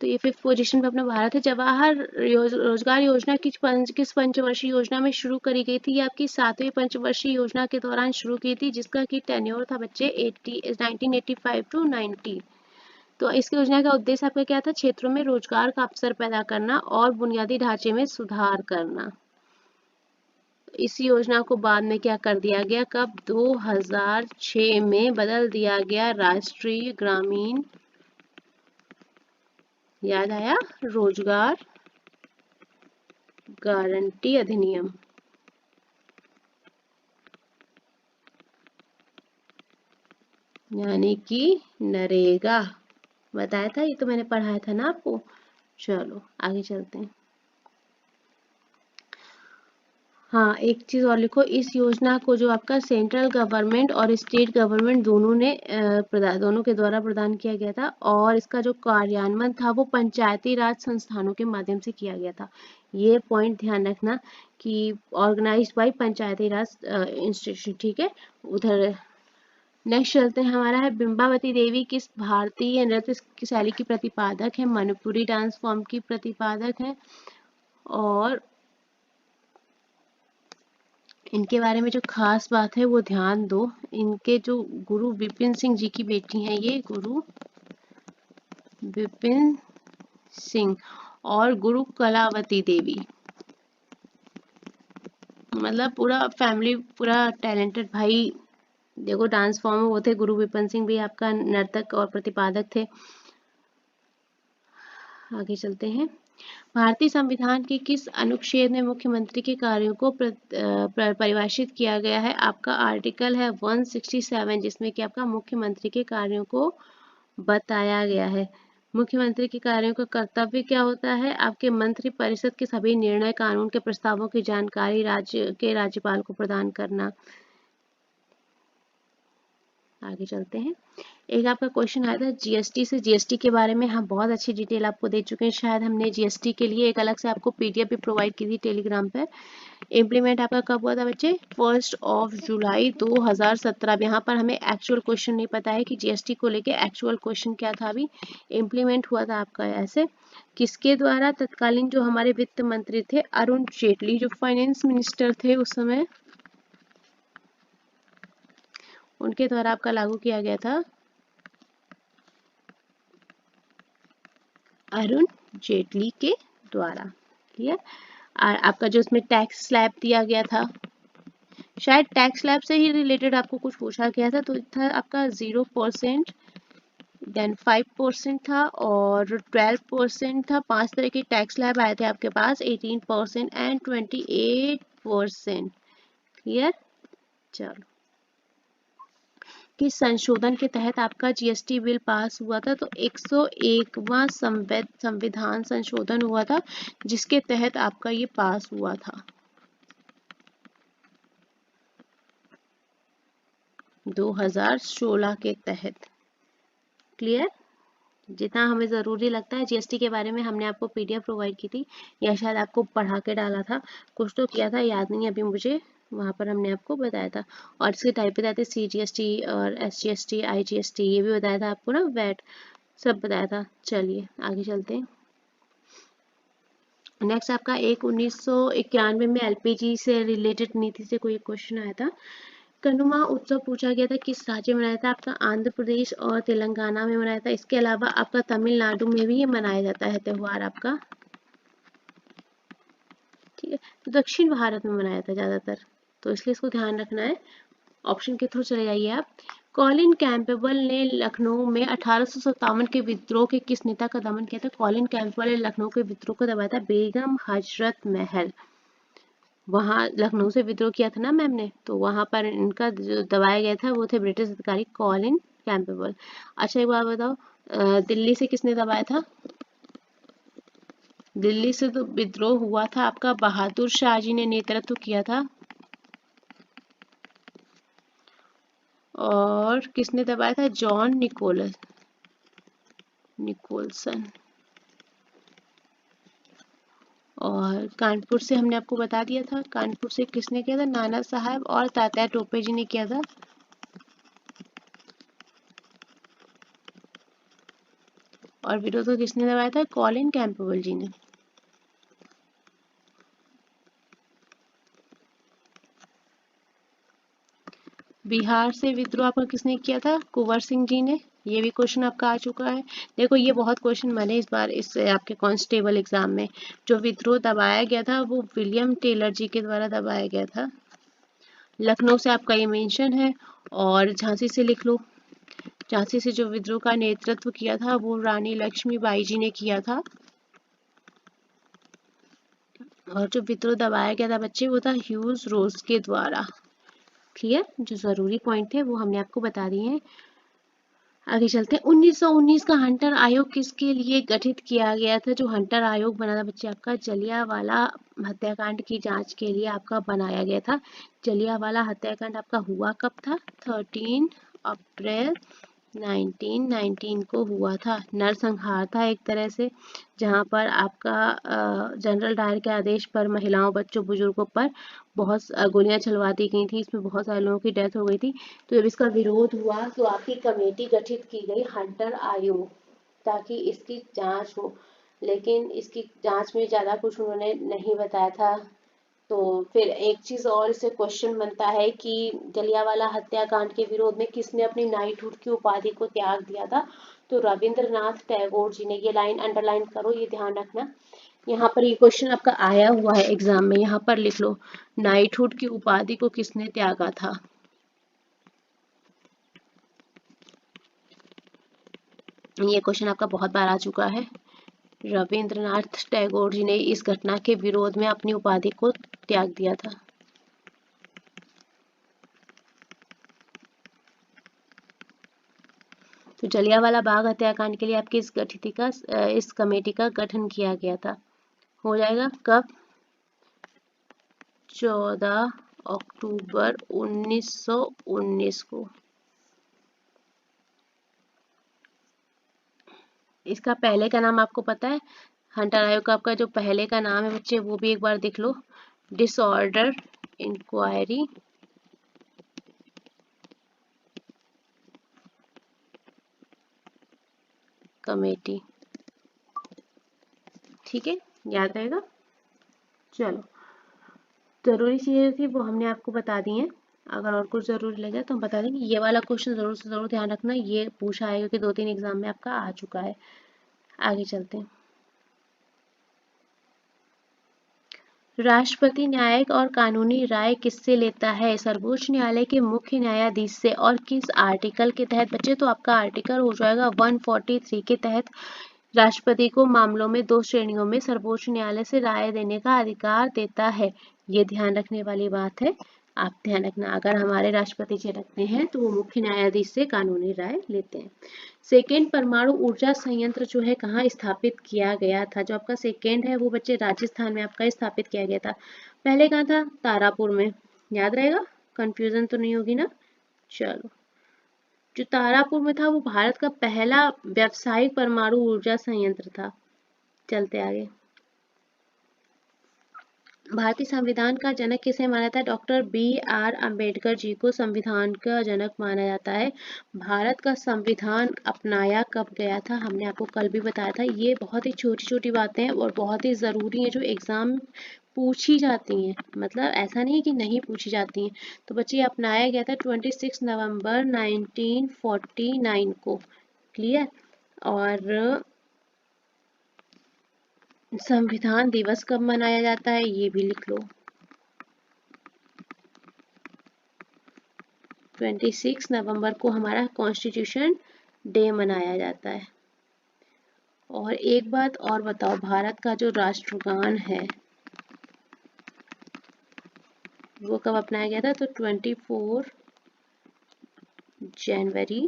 [SPEAKER 1] तो ये 5th पोजीशन पे अपना भारत है। जवाहर रोजगार योजना किस पंचवर्षीय योजना में शुरू करी गई थी? ये आपकी 7वीं पंचवर्षीय योजना के दौरान शुरू की थी, जिसका की टेन्योर था बच्चे 1985 टू 90। तो इस योजना का उद्देश्य आपका क्या था? क्षेत्रों में रोजगार का अवसर पैदा करना और बुनियादी ढांचे में सुधार करना। इस योजना को बाद में क्या कर दिया गया? कब? 2006 में बदल दिया गया राष्ट्रीय ग्रामीण, याद आया, रोजगार गारंटी अधिनियम। यानी कि नरेगा। बताया था, ये तो मैंने पढ़ाया था ना आपको। चलो आगे चलते हैं। हाँ, एक चीज और लिखो, इस योजना को जो आपका सेंट्रल गवर्नमेंट और स्टेट गवर्नमेंट दोनों के द्वारा प्रदान किया गया था, और इसका जो कार्यान्वयन था वो पंचायती राज संस्थानों के माध्यम से किया गया था। ये पॉइंट ध्यान रखना कि organised by Panchayati Raj institution, ठीक है। उधर नेक्स्ट चलते हैं, हमारा है बिंबावती देवी किस भारतीय नृत्य की शैली की प्रतिपादक है? मणिपुरी डांस फॉर्म की प्रतिपादक है। और इनके बारे में जो खास बात है वो ध्यान दो, इनके जो गुरु विपिन सिंह जी की बेटी हैं, ये गुरु विपिन सिंह और गुरु कलावती देवी, मतलब पूरा फैमिली, पूरा टैलेंटेड भाई। देखो डांस फॉर्म में वो थे, गुरु विपिन सिंह भी आपका नर्तक और प्रतिपादक थे। आगे चलते हैं। भारतीय संविधान के किस अनुच्छेद में मुख्यमंत्री के कार्यों को परिभाषित किया गया है? आपका आर्टिकल है 167, जिसमें कि आपका मुख्यमंत्री के कार्यों को बताया गया है। मुख्यमंत्री के कार्यों का कर्तव्य क्या होता है? आपके मंत्री परिषद के सभी निर्णय, कानून के प्रस्तावों की जानकारी राज्य के राज्यपाल को प्रदान करना। आगे चलते हैं। एक आपका क्वेश्चन आया था जीएसटी से, जीएसटी के बारे में हम बहुत अच्छी डिटेल आपको दे चुके हैं। शायद हमने जीएसटी के लिए एक अलग से आपको पीडीएफ भी प्रोवाइड की थी टेलीग्राम पर। इम्प्लीमेंट आपका कब हुआ था बच्चे? 1 जुलाई 2017। अब यहाँ पर हमें एक्चुअल क्वेश्चन नहीं पता है कि जीएसटी को लेके एक्चुअल क्वेश्चन क्या था। अभी इम्प्लीमेंट हुआ था आपका ऐसे, किसके द्वारा? तत्कालीन जो हमारे वित्त मंत्री थे अरुण जेटली, जो फाइनेंस मिनिस्टर थे उस समय, उनके द्वारा आपका लागू किया गया था। अरुण जेटली के द्वारा। क्लियर? और आपका जो इसमें टैक्स स्लैब दिया गया था, शायद टैक्स स्लैब से ही रिलेटेड आपको कुछ पूछा गया था, तो था आपका 0%, देन 5% था और 12% था। 5 तरह के टैक्स स्लैब आए थे आपके पास, 18% एंड 28%। क्लियर? चलो, किस संशोधन के तहत आपका जीएसटी बिल पास हुआ था? तो 101वां संविधान संशोधन हुआ था, जिसके तहत आपका ये पास हुआ था 2016 के तहत। क्लियर? जितना हमें ज़रूरी लगता है जीएसटी के बारे में हमने आपको पीडीएफ प्रोवाइड की थी, या शायद आपको पढ़ा के डाला था, कुछ तो किया था, याद नहीं अभी मुझे। वहाँ पर हमने आपको बताया था। और इसके टाइप बताए थे, सीजीएसटी और एसजीएसटी, आईजीएसटी, ये भी बताया था आपको ना, वैट सब बताया था। चलिए आगे चलते हैं। नेक्स्ट आपका एक 1991 में एलपीजी से रिलेटेड नीति से कोई क्वेश्चन आया था। कनुमा उत्सव पूछा गया था किस राज्य में मनाया था, आपका आंध्र प्रदेश और तेलंगाना में मनाया था। इसके अलावा आपका तमिलनाडु में भी ये मनाया जाता है त्यौहार आपका, ठीक है। तो दक्षिण भारत में मनाया था ज्यादातर, तो इसलिए इसको ध्यान रखना है। ऑप्शन के थ्रू चले जाइए आप। कॉलिन कैंपबेल ने लखनऊ में 1857 के विद्रोह के किस नेता का दमन किया था। कॉलिन कैंपबेल ने लखनऊ के विद्रोह को दबाया था बेगम हजरत महल। वहां लखनऊ से विद्रोह किया था ना मैम ने, तो वहां पर इनका जो दबाया गया था वो थे ब्रिटिश अधिकारी कॉलिन कैंपबेल। अच्छा एक बात बताओ, दिल्ली से किसने दबाया था। दिल्ली से तो विद्रोह हुआ था आपका बहादुर शाह जी ने नेतृत्व किया था। और किसने दबाया था, जॉन निकोलसन। और कानपुर से हमने आपको बता दिया था, कानपुर से किसने किया था, नाना साहब और तात्या टोपे जी ने किया था। और विरोध को किसने दबाया था, कॉलिन कैंपबेल जी ने। बिहार से विद्रोह आपका किसने किया था, कुंवर सिंह जी ने। ये भी क्वेश्चन आपका आ चुका है। देखो ये बहुत क्वेश्चन बने इस बार इस आपके कांस्टेबल एग्जाम में। जो विद्रोह दबाया गया था वो विलियम टेलर जी के द्वारा दबाया गया था। लखनऊ से आपका ये मेंशन है। और झांसी से लिख लो, झांसी से जो विद्रोह का नेतृत्व किया था वो रानी लक्ष्मीबाई जी ने किया था। और जो विद्रोह दबाया गया था बच्चे वो था ह्यूज रोज के द्वारा। क्लियर, जो जरूरी पॉइंट थे वो हमने आपको बता दिए हैं। आगे चलते हैं। 1919 का हंटर आयोग किसके लिए गठित किया गया था। जो हंटर आयोग बना था बच्चे आपका जलियांवाला हत्याकांड की जांच के लिए आपका बनाया गया था। जलियांवाला हत्याकांड आपका हुआ कब था, 13 अप्रैल 1919 को हुआ था। नरसंहार था एक तरह से, जहां पर आपका जनरल डायर के आदेश पर महिलाओं, बच्चों, बुजुर्गों पर बहुत गोलियां चलवा दी गई थी। इसमें बहुत सारे लोगों की डेथ हो गई थी। तो जब इसका विरोध हुआ तो आपकी कमेटी गठित की गई हंटर आयोग, ताकि इसकी जांच हो। लेकिन इसकी जांच में ज्यादा कुछ उन्होंने नहीं बताया था। तो फिर एक चीज और इससे क्वेश्चन बनता है कि जलियांवाला हत्याकांड के विरोध में किसने अपनी नाइटहुड की उपाधि को त्याग दिया था। तो रविंद्रनाथ टैगोर जी ने। ये लाइन अंडरलाइन करो, ये ध्यान रखना। यहाँ पर ये क्वेश्चन आपका आया हुआ है एग्जाम में, यहाँ पर लिख लो नाइटहुड की उपाधि को किसने त्यागा था। ये क्वेश्चन आपका बहुत बार आ चुका है। रविंद्रनाथ टैगोर जी ने इस घटना के विरोध में अपनी उपाधि को त्याग दिया था। तो जलियांवाला बाग हत्याकांड के लिए आपकी इस कमेटी का गठन किया गया था। हो जाएगा कब, 14 अक्टूबर 1919 को। इसका पहले का नाम आपको पता है, हंटर आयोग का आपका जो पहले का नाम है बच्चे वो भी एक बार देख लो, डिसऑर्डर इंक्वायरी कमेटी। ठीक है, याद रहेगा। चलो, जरूरी चीजें थी वो हमने आपको बता दी हैं। अगर और कुछ जरूरी लगे तो हम बता देंगे। ये वाला क्वेश्चन जरूर से जरूर ध्यान रखना, ये पूछा है क्योंकि 2-3 एग्जाम में आपका आ चुका है। आगे चलते हैं। राष्ट्रपति न्यायिक और कानूनी राय किससे लेता है, सर्वोच्च न्यायालय के मुख्य न्यायाधीश से। और किस आर्टिकल के तहत बच्चे, तो आपका आर्टिकल हो जाएगा 143 के तहत। राष्ट्रपति को मामलों में 2 श्रेणियों में सर्वोच्च न्यायालय से राय देने का अधिकार देता है। ये ध्यान रखने वाली बात है, आप ध्यान रखना। अगर हमारे राष्ट्रपति जी रखते हैं तो वो मुख्य न्यायाधीश से कानूनी राय लेते हैं। सेकेंड परमाणु ऊर्जा संयंत्र जो है कहाँ स्थापित किया गया था। जो आपका सेकेंड है वो बच्चे राजस्थान में आपका स्थापित किया गया था। पहले कहाँ था, तारापुर में। याद रहेगा, कंफ्यूजन तो नहीं होगी ना। चलो, जो तारापुर में था वो भारत का पहला व्यावसायिक परमाणु ऊर्जा संयंत्र था। चलते आगे। भारतीय संविधान का जनक किसे माना जाता है? डॉक्टर BR अम्बेडकर जी को संविधान का जनक माना जाता है। भारत का संविधान अपनाया कब गया था? हमने आपको कल भी बताया था। ये बहुत ही छोटी छोटी बातें हैं और बहुत ही ज़रूरी है, जो एग्ज़ाम पूछी जाती हैं, मतलब ऐसा नहीं कि नहीं पूछी जाती हैं। तो बच्चे, अपनाया गया था 26 नवंबर 1949 को। क्लियर? और संविधान दिवस कब मनाया जाता है, ये भी लिख लो। 26 नवंबर को हमारा कॉन्स्टिट्यूशन डे मनाया जाता है। और एक बात और बताओ, भारत का जो राष्ट्रगान है वो कब अपनाया गया था? तो 24 जनवरी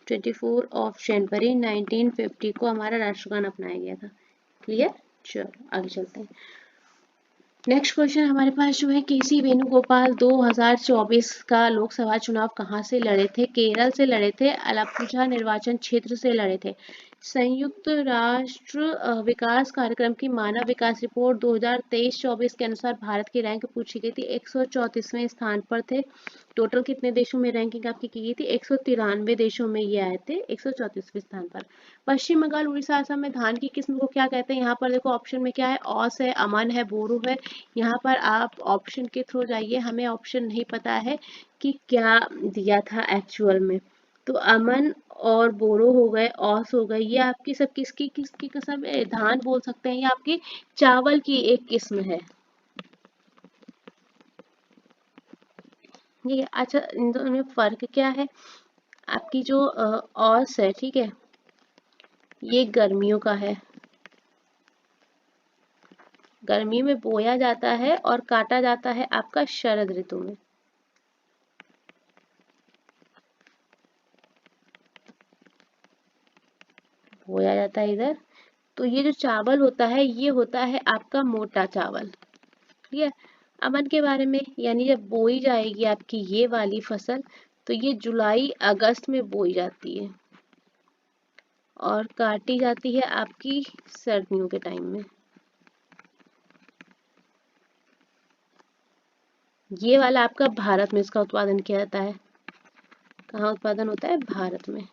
[SPEAKER 1] 24 ऑफ जनवरी 1950 को हमारा राष्ट्रगान अपनाया गया था। क्लियर? चलो आगे चलते हैं। नेक्स्ट क्वेश्चन हमारे पास जो है, केसी वेणुगोपाल 2024 का लोकसभा चुनाव कहाँ से लड़े थे? केरल से लड़े थे, आलप्पुझा निर्वाचन क्षेत्र से लड़े थे। संयुक्त राष्ट्र विकास कार्यक्रम की मानव विकास रिपोर्ट 2023-24 के अनुसार भारत की रैंक पूछी गई थी, 134वें स्थान पर थे। टोटल कितने देशों में रैंकिंग आपकी की गई थी? 193 देशों में ये आए थे 134वें स्थान पर। पश्चिम बंगाल, उड़ीसा, असम में धान की किस्म को क्या कहते हैं? यहाँ पर देखो ऑप्शन में क्या है, औस है, अमन है, बोरो है। यहाँ पर आप ऑप्शन के थ्रू जाइए, हमें ऑप्शन नहीं पता है कि क्या दिया था एक्चुअल में। तो अमन और बोरो हो गए, औस हो गए, ये आपकी सब किसकी किसकी कसम है? धान बोल सकते हैं, ये आपकी चावल की एक किस्म है। ठीक है, अच्छा इन दोनों में फर्क क्या है? आपकी जो औस है, ठीक है, ये गर्मियों का है, गर्मी में बोया जाता है और काटा जाता है आपका शरद ऋतु में। बोया जाता है इधर। तो ये जो चावल होता है, ये होता है आपका मोटा चावल। ठीक है। अमन के बारे में, यानी जब बोई जाएगी आपकी ये वाली फसल, तो ये जुलाई अगस्त में बोई जाती है और काटी जाती है आपकी सर्दियों के टाइम में। ये वाला आपका भारत में इसका उत्पादन किया जाता है। कहाँ उत्पादन होता है? भारत में।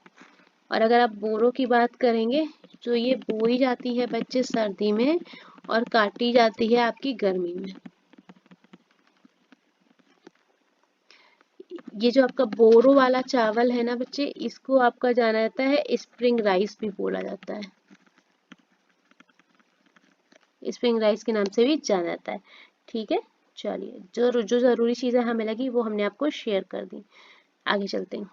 [SPEAKER 1] और अगर आप बोरो की बात करेंगे, तो ये बोई जाती है बच्चे सर्दी में और काटी जाती है आपकी गर्मी में। ये जो आपका बोरो वाला चावल है ना बच्चे, इसको आपका जाना जाता है स्प्रिंग राइस भी बोला जाता है, स्प्रिंग राइस के नाम से भी जाना जाता है। ठीक है, चलिए जो जो जरूरी चीजें हमें लगी वो हमने आपको शेयर कर दी। आगे चलते हैं।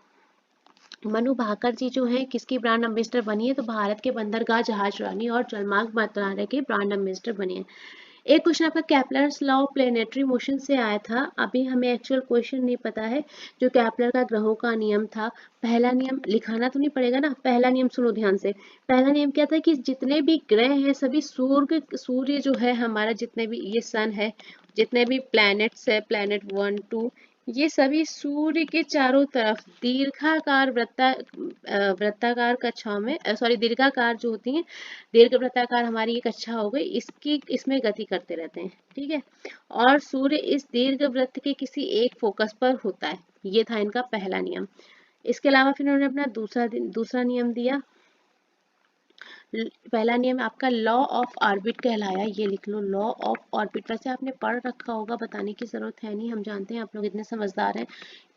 [SPEAKER 1] मनु भाकर जी जो है किसकी ब्रांड एम्बेसडर बनी है? तो भारत के बंदरगाह जहाज रानी और जलमार्ग मंत्रालय के ब्रांड एम्बेसडर बनी है। एक क्वेश्चन आपका Kepler's law of planetary motion से आया था, अभी हमें एक्चुअल क्वेश्चन नहीं पता है। जो कैपलर का ग्रहों का नियम था, पहला नियम लिखाना तो नहीं पड़ेगा ना, पहला नियम सुनो ध्यान से। पहला नियम क्या था कि जितने भी ग्रह हैं सभी सूर्य जो है हमारा, जितने भी ये सन है, जितने भी प्लैनेट्स है, प्लैनेट 1 2, ये सभी सूर्य के चारों तरफ दीर्घाकार वृत्ताकार कक्षाओं में, सॉरी दीर्घाकार जो होती हैं, दीर्घ वृत्ताकार हमारी ये कक्षा हो गई, इसकी इसमें गति करते रहते हैं। ठीक है, और सूर्य इस दीर्घ वृत्त के किसी एक फोकस पर होता है। ये था इनका पहला नियम। इसके अलावा फिर उन्होंने अपना दूसरा नियम दिया। पहला नियम आपका लॉ ऑफ ऑर्बिट कहलाया, ये लिख लो, लॉ ऑफ ऑर्बिट। वैसे आपने पढ़ रखा होगा, बताने की जरूरत है नहीं, हम जानते हैं आप लोग इतने समझदार हैं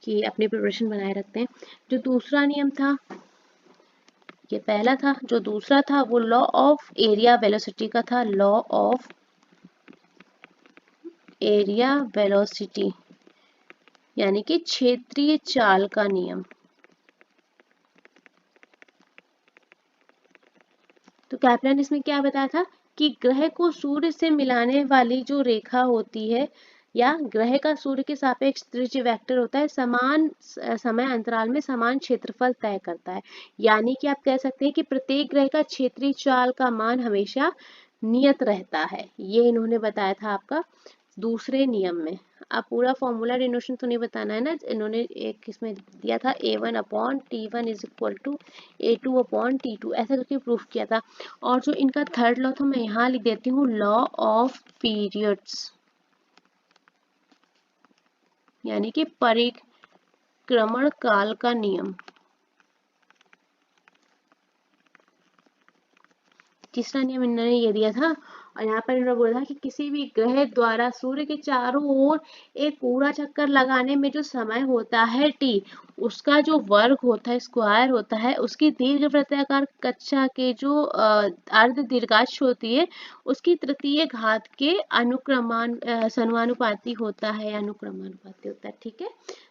[SPEAKER 1] कि अपनी प्रिपरेशन बनाए रखते हैं। जो दूसरा नियम था, ये पहला था, जो दूसरा था वो लॉ ऑफ एरिया वेलोसिटी का था, लॉ ऑफ एरिया वेलोसिटी, यानी कि क्षेत्रीय चाल का नियम। तो कैप्लर ने इसमें क्या बताया था कि ग्रह को सूर्य से मिलाने वाली जो रेखा होती है, या ग्रह का सूर्य के सापेक्ष त्रिज्य वेक्टर होता है, समान समय अंतराल में समान क्षेत्रफल तय करता है। यानी कि आप कह सकते हैं कि प्रत्येक ग्रह का क्षेत्रीय चाल का मान हमेशा नियत रहता है, ये इन्होंने बताया था आपका दूसरे नियम में। अब पूरा फॉर्मूला डिनोशन तो नहीं बताना है ना, इन्होंने एक इसमें दिया था A1/T1 is equal to A2/T2, ऐसा करके प्रूफ किया था। और जो इनका थर्ड लॉ था मैं यहाँ लिख देती हूँ, लॉ ऑफ पीरियड्स, यानी कि परिक्रमण काल का नियम। तीसरा नियम इन्होंने ये दिया था। और यहाँ पर इन्होंने बोला था कि किसी भी ग्रह द्वारा सूर्य के चारों ओर एक पूरा चक्कर लगाने में जो समय होता है t, उसका जो वर्ग होता है, स्क्वायर होता है, उसकी दीर्घ वृत्ताकार कक्षा के जो अर्ध दीर्घांश होती है, उसकी तृतीय घात के समानुपाती होता है, अनुक्रमानुपाती होता है। ठीक है,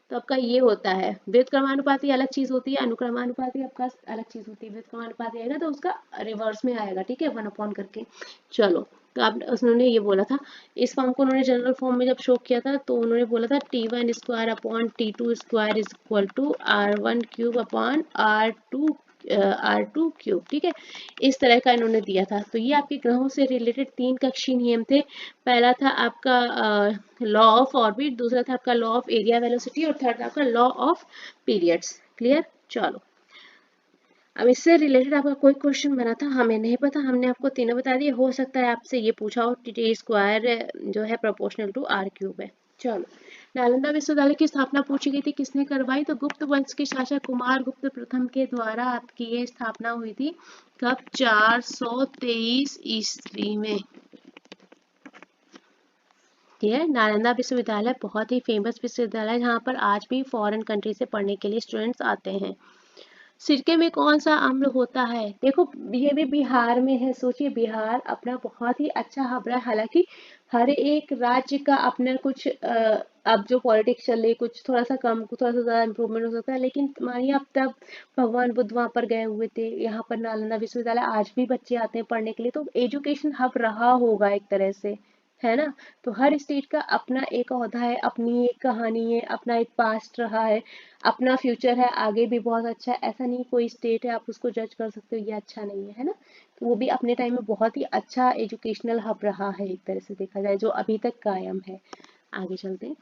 [SPEAKER 1] तो आपका ये होता है, व्युत्क्रमानुपाती अलग चीज होती है, अनुक्रमानुपाती आपका अलग चीज होती है। व्युत्क्रमानुपाती आएगा तो उसका रिवर्स में आएगा, ठीक है, 1/, करके। चलो, तो आप उन्होंने ये बोला था, इस फॉर्म को उन्होंने जनरल फॉर्म में जब शो किया था तो उन्होंने बोला था T1² T2² is equal to R1³ cube. ठीक है, इस तरह का इन्होंने दिया था। तो ये आपके ग्रहों से रिलेटेड 3 कक्षीय नियम थे। पहला था आपका लॉ ऑफ ऑर्बिट, दूसरा था आपका लॉ ऑफ एरिया वेलोसिटी, और थर्ड था आपका लॉ ऑफ पीरियड्स। क्लियर? चलो, अब इससे रिलेटेड आपका कोई क्वेश्चन बना था, हमें नहीं पता, हमने आपको तीनों बता दिए। हो सकता है आपसे ये पूछा हो T² जो है प्रोपोर्शनल टू R³ है। चलो, नालंदा विश्वविद्यालय की स्थापना पूछी गई थी, किसने करवाई? तो गुप्त वंश के शासक कुमार गुप्त प्रथम के द्वारा आपकी ये स्थापना हुई थी। कब? 423 ईस्वी में। ठीक है, नालंदा विश्वविद्यालय बहुत ही फेमस विश्वविद्यालय, जहाँ पर आज भी फॉरेन कंट्री से पढ़ने के लिए स्टूडेंट्स आते हैं। सिरके में कौन सा अम्ल होता है? देखो, ये भी बिहार में है। सोचिए, बिहार अपना बहुत ही अच्छा हब रहा है। हालांकि हर एक राज्य का अपना कुछ अब जो पॉलिटिक्स चल रही, कुछ थोड़ा सा कम, थोड़ा सा ज्यादा इम्प्रूवमेंट हो सकता है, लेकिन मानिए अब तक भगवान बुद्ध वहां पर गए हुए थे, यहाँ पर नालंदा विश्वविद्यालय आज भी बच्चे आते हैं पढ़ने के लिए, तो एजुकेशन हब रहा होगा एक तरह से, है ना। तो हर स्टेट का अपना एक ओहदा है, अपनी एक कहानी है, अपना एक पास्ट रहा है, अपना फ्यूचर है, आगे भी बहुत अच्छा है। ऐसा नहीं कोई स्टेट है आप उसको जज कर सकते हो ये अच्छा नहीं है ना। तो वो भी अपने टाइम में बहुत ही अच्छा एजुकेशनल हब रहा है, एक तरह से देखा जाए, जो अभी तक कायम है। आगे चलते हैं।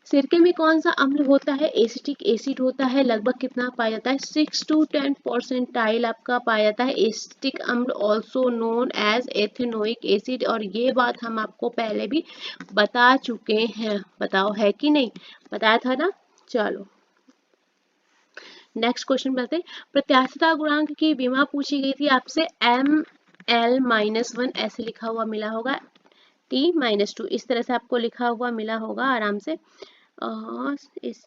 [SPEAKER 1] सिरके में कौन सा अम्ल होता है? एसिटिक एसिड होता है। लगभग कितना पाया जाता है? 6 to 10% आपका पाया जाता है एसिटिक अम्ल, also known as ethanoic acid. और ये बात हम आपको पहले भी बता चुके हैं, बताओ है कि नहीं? बताया था ना। चलो, नेक्स्ट क्वेश्चन बढ़ते हैं। प्रत्यास्थता गुणांक की विमा पूछी गई थी आपसे, ML-1 ऐसे लिखा हुआ मिला होगा, T-2 इस तरह से आपको लिखा हुआ मिला होगा आराम से।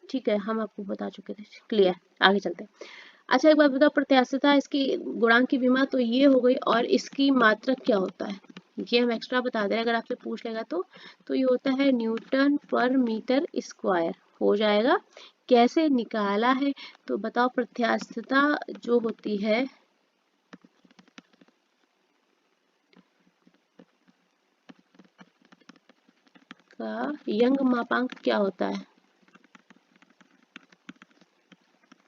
[SPEAKER 1] ठीक है, हम आपको बता चुके थे। क्लियर? आगे चलते हैं। अच्छा, एक बात बताओ, प्रत्यास्थता इसकी गुणांक की विमा तो ये हो गई, और इसकी मात्रक क्या होता है? ये हम एक्स्ट्रा बता दे रहे हैं, अगर आपसे पूछ लेगा तो ये होता है न्यूटन पर मीटर स्क्वायर हो जाएगा। कैसे निकाला है? तो बताओ, प्रत्यास्थता जो होती है का यंग मापांक क्या होता है?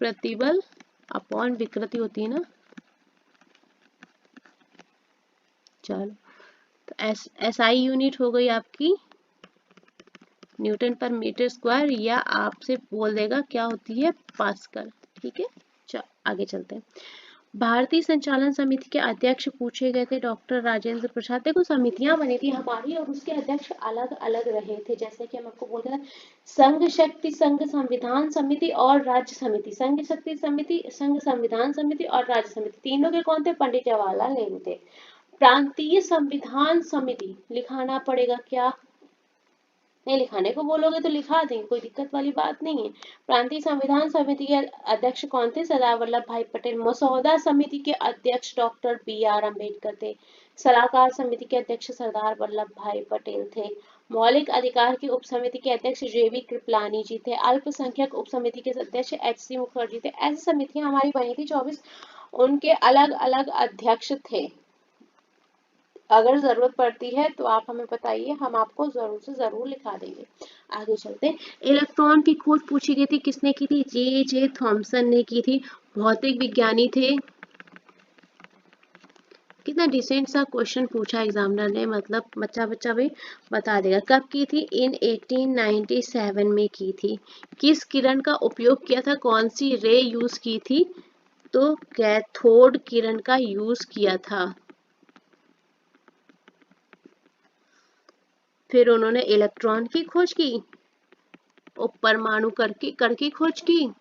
[SPEAKER 1] प्रतिबल अपॉन विकृति होती है ना। चलो, तो SI यूनिट हो गई आपकी न्यूटन पर मीटर स्क्वायर, या आपसे बोल देगा क्या होती है, पास्कल। ठीक है, चलो आगे चलते हैं। भारतीय संचालन समिति के अध्यक्ष पूछे गए थे डॉक्टर राजेंद्र प्रसाद। देखो, समितियां बनी थी हमारी और उसके अध्यक्ष अलग अलग रहे थे, जैसे कि हम आपको बोलते हैं संघ शक्ति संघ संविधान समिति और राज्य समिति। संघ शक्ति समिति, संघ संविधान समिति और राज्य समिति, तीनों के कौन थे? पंडित जवाहरलाल नेहरू थे। प्रांतीय संविधान समिति लिखाना पड़ेगा क्या? नहीं, लिखाने को बोलोगे तो लिखा देंगे, कोई दिक्कत वाली बात नहीं है। प्रांतीय संविधान समिति के अध्यक्ष कौन थे? सरदार वल्लभ भाई पटेल। मसौदा समिति के अध्यक्ष डॉक्टर BR अम्बेडकर थे। सलाहकार समिति के अध्यक्ष सरदार वल्लभ भाई पटेल थे। मौलिक अधिकार की उप समिति के अध्यक्ष JV कृपलानी जी थे। अल्पसंख्यक उप समिति के अध्यक्ष HC मुखर्जी थे। ऐसी समितियां हमारी बनी थी 24, उनके अलग अलग अध्यक्ष थे। अगर जरूरत पड़ती है तो आप हमें बताइए, हम आपको जरूर से जरूर लिखा देंगे। आगे चलते हैं। इलेक्ट्रॉन की खोज पूछी गई थी, किसने की थी? J.J. थॉमसन ने की थी। भौतिक विज्ञानी थे, कितना डिसेंट सा क्वेश्चन पूछा एग्जामिनर ने, मतलब बच्चा भी बता देगा। कब की थी? इन 1897 में की थी। किस किरण का उपयोग किया था? कौन सी रे यूज की थी? तो कैथोड किरण का यूज किया था। फिर उन्होंने इलेक्ट्रॉन की खोज की और परमाणु करकी खोज की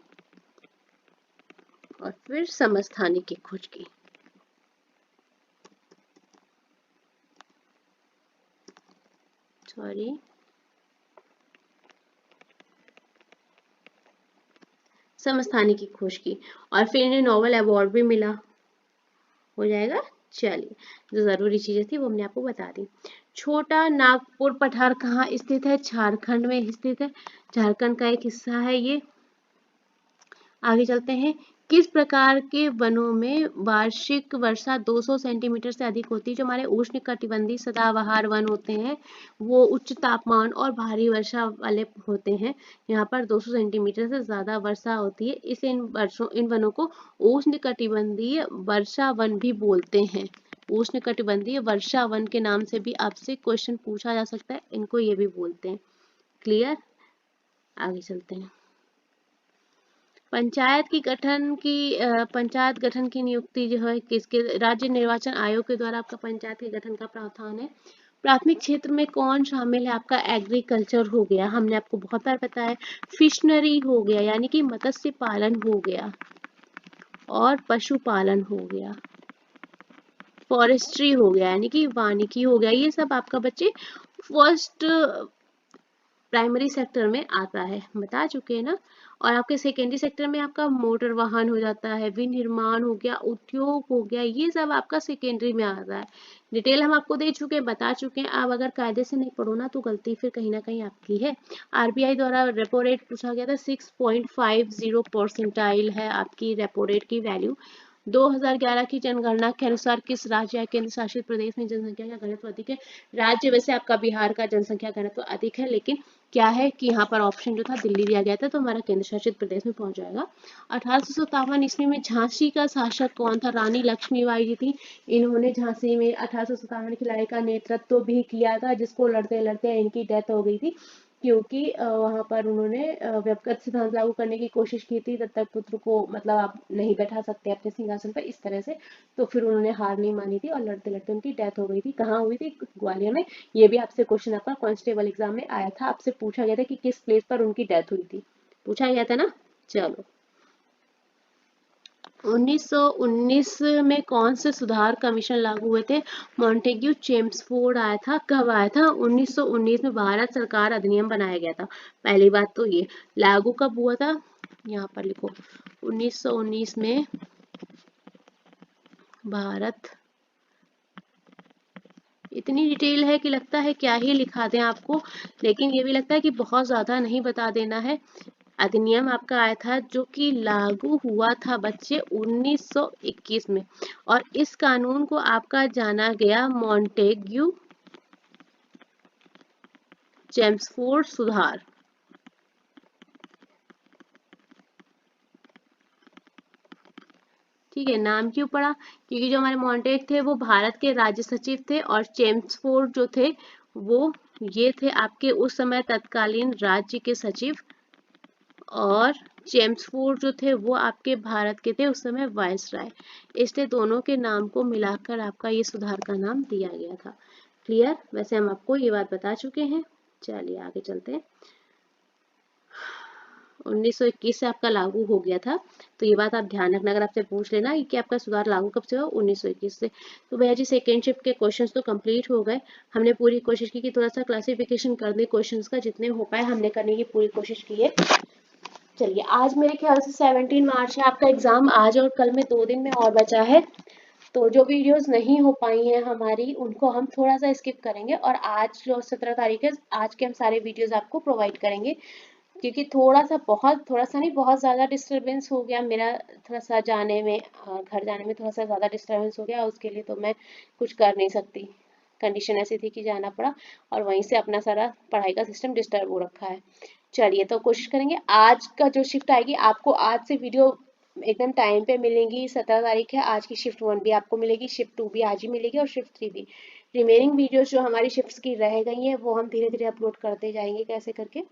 [SPEAKER 1] और फिर समस्थानिक की खोज की। सॉरी, समस्थानिक की खोज की और फिर इन्हें नोबेल अवार्ड भी मिला। हो जाएगा। चलिए, जो जरूरी चीजें थी वो हमने आपको बता दी। छोटा नागपुर पठार कहाँ स्थित है? झारखंड में स्थित है। झारखंड का एक हिस्सा है ये। आगे चलते हैं। किस प्रकार के वनों में वार्षिक वर्षा 200 सेंटीमीटर से अधिक होती है? जो हमारे उष्णकटिबंधीय सदाबहार वन होते हैं वो उच्च तापमान और भारी वर्षा वाले होते हैं। यहाँ पर 200 सेंटीमीटर से ज्यादा वर्षा होती है। इन वनों को उष्णकटिबंधीय वर्षा वन भी बोलते हैं। उष्णकटिबंधीय वर्षा वन के नाम से भी आपसे क्वेश्चन पूछा जा सकता है, इनको ये भी बोलते हैं। क्लियर? आगे चलते हैं। पंचायत गठन की नियुक्ति जो है किसके? राज्य निर्वाचन आयोग के द्वारा आपका पंचायत के गठन का प्रावधान है। प्राथमिक क्षेत्र में कौन शामिल है? आपका एग्रीकल्चर हो गया, हमने आपको बहुत बार बताया। फिशनरी हो गया यानी कि मत्स्य पालन हो गया और पशुपालन हो गया। फॉरेस्ट्री हो गया यानी कि वानिकी हो गया। ये सब आपका बच्चे फर्स्ट प्राइमरी सेक्टर में आता है, बता चुके हैं ना। और आपके सेकेंडरी सेक्टर में आपका मोटर वाहन हो जाता है, विनिर्माण हो गया, उद्योग हो गया, ये सब आपका सेकेंडरी में आता है। डिटेल हम आपको दे चुके हैं, बता चुके हैं। आप अगर कायदे से नहीं पढ़ो ना तो गलती फिर कहीं ना कहीं आपकी है। आरबीआई द्वारा रेपो रेट पूछा गया था, 6.50% है आपकी रेपो रेट की वैल्यू। 2011 की जनगणना के अनुसार किस राज्य या केंद्र शासित प्रदेश में जनसंख्या का घनत्व अधिक है? राज्य वैसे आपका बिहार का जनसंख्या घनत्व अधिक है, लेकिन क्या है कि यहाँ पर ऑप्शन जो था दिल्ली दिया गया था, तो हमारा केंद्र शासित प्रदेश में पहुंच जाएगा। 1857 ईस्वी में झांसी का शासक कौन था? रानी लक्ष्मीबाई जी थी। इन्होंने झांसी में 1857 की लड़ाई का नेतृत्व भी किया था, जिसको लड़ते लड़ते इनकी डेथ हो गई थी, क्योंकि वहां पर उन्होंने व्यक्तिगत सिद्धांत लागू करने की कोशिश की थी। दत्तक पुत्र को मतलब आप नहीं बैठा सकते अपने सिंहासन पर, इस तरह से। तो फिर उन्होंने हार नहीं मानी थी और लड़ते लड़ते उनकी डेथ हो गई थी। कहाँ हुई थी? ग्वालियर में। ये भी आपसे क्वेश्चन आपका कांस्टेबल एग्जाम में आया था, आपसे पूछा गया था कि किस प्लेस पर उनकी डेथ हुई थी, पूछा गया था ना। चलो, 1919 में कौन से सुधार कमीशन लागू हुए थे? मॉन्टेग्यू चेम्सफोर्ड आया था। कब आया था? 1919 में भारत सरकार अधिनियम बनाया गया था। पहली बात तो ये लागू कब हुआ था, यहाँ पर लिखो 1919 में भारत। इतनी डिटेल है कि लगता है क्या ही लिखा दें आपको, लेकिन ये भी लगता है कि बहुत ज्यादा नहीं बता देना है। अधिनियम आपका आया था जो कि लागू हुआ था बच्चे 1921 में, और इस कानून को आपका जाना गया मॉन्टेग्यू चेम्सफोर्ड सुधार। ठीक है, नाम क्यों पड़ा? क्योंकि जो हमारे मॉन्टेग थे वो भारत के राज्य सचिव थे, और चेम्सफोर्ड जो थे वो ये थे आपके उस समय तत्कालीन राज्य के सचिव, और चेम्सफोर्ड जो थे वो आपके भारत के थे उस समय वायसराय। इसलिए दोनों के नाम को मिलाकर आपका ये सुधार का नाम दिया गया था। क्लियर? वैसे हम आपको ये बात बता चुके हैं। चलिए आगे चलते हैं। 1921 से आपका लागू हो गया था, तो ये बात आप ध्यान रखना। अगर आपसे पूछ लेना कि आपका सुधार लागू कब से हुआ, 1921 से। तो भैया जी सेकेंड शिफ्ट के क्वेश्चंस तो कंप्लीट हो गए। हमने पूरी कोशिश की कि थोड़ा सा क्लासिफिकेशन कर दे क्वेश्चंस का, जितने हो पाए हमने करने की पूरी कोशिश की है। चलिए, आज मेरे ख्याल से 17 मार्च है आपका एग्जाम। आज और कल में 2 दिन में और बचा है, तो जो वीडियोस नहीं हो पाई हैं हमारी उनको हम थोड़ा सा स्किप करेंगे, और आज जो 17 तारीख है, आज के हम सारे वीडियोस आपको प्रोवाइड करेंगे। क्योंकि थोड़ा सा नहीं, बहुत ज़्यादा डिस्टरबेंस हो गया मेरा, थोड़ा सा जाने में, घर जाने में थोड़ा सा ज़्यादा डिस्टरबेंस हो गया, उसके लिए तो मैं कुछ कर नहीं सकती। कंडीशन ऐसी थी कि जाना पड़ा, और वहीं से अपना सारा पढ़ाई का सिस्टम डिस्टर्ब हो रखा है। चलिए, तो कोशिश करेंगे आज का जो शिफ्ट आएगी आपको आज से वीडियो एकदम टाइम पे मिलेंगी। 17 तारीख है, आज की शिफ्ट 1 भी आपको मिलेगी, शिफ्ट 2 भी आज ही मिलेगी और शिफ्ट 3 भी। रिमेनिंग वीडियोस जो हमारी शिफ्ट्स की रह गई हैं वो हम धीरे धीरे अपलोड करते जाएंगे कैसे करके।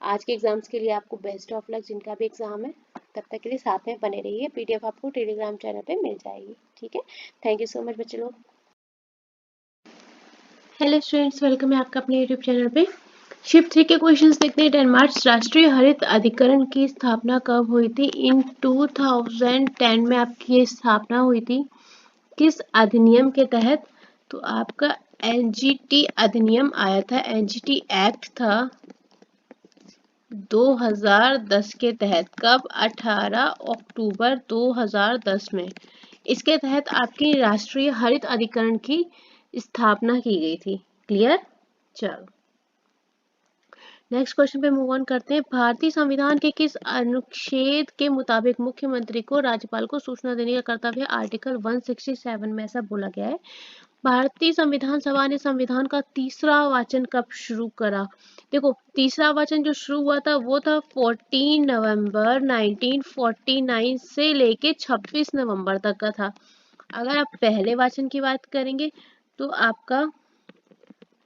[SPEAKER 1] आज के एग्जाम्स के लिए आपको बेस्ट ऑफ लक, जिनका भी एग्जाम है। तब तक के लिए साथ में बने रहिए, पीडीएफ आपको टेलीग्राम चैनल पे मिल जाएगी। ठीक है, थैंक यू सो मच बच्चे लोग। हेलो स्टूडेंट्स, वेलकम है आपका अपने यूट्यूब चैनल पे। शिफ्ट 3 के क्वेश्चंस देखते हैं। 10 मार्च राष्ट्रीय हरित अधिकरण की स्थापना कब हुई थी? इन 2010 में आपकी ये स्थापना हुई थी। किस अधिनियम के तहत? तो आपका एनजीटी अधिनियम आया था, एनजीटी एक्ट था 2010 के तहत। कब? 18 अक्टूबर 2010 में इसके तहत आपकी राष्ट्रीय हरित अधिकरण की स्थापना की गई थी। क्लियर? चलो नेक्स्ट क्वेश्चन पे मूव ऑन करते हैं। भारतीय संविधान के किस अनुच्छेद के मुताबिक मुख्यमंत्री को राज्यपाल को सूचना देने का कर्तव्य है? आर्टिकल 167 में ऐसा बोला गया है। भारतीय संविधान सभा ने संविधान का तीसरा वाचन कब शुरू करा? देखो, तीसरा वाचन जो शुरू हुआ था वो था 14 नवंबर 1949 से लेके 26 नवंबर तक का था। अगर आप पहले वाचन की बात करेंगे तो आपका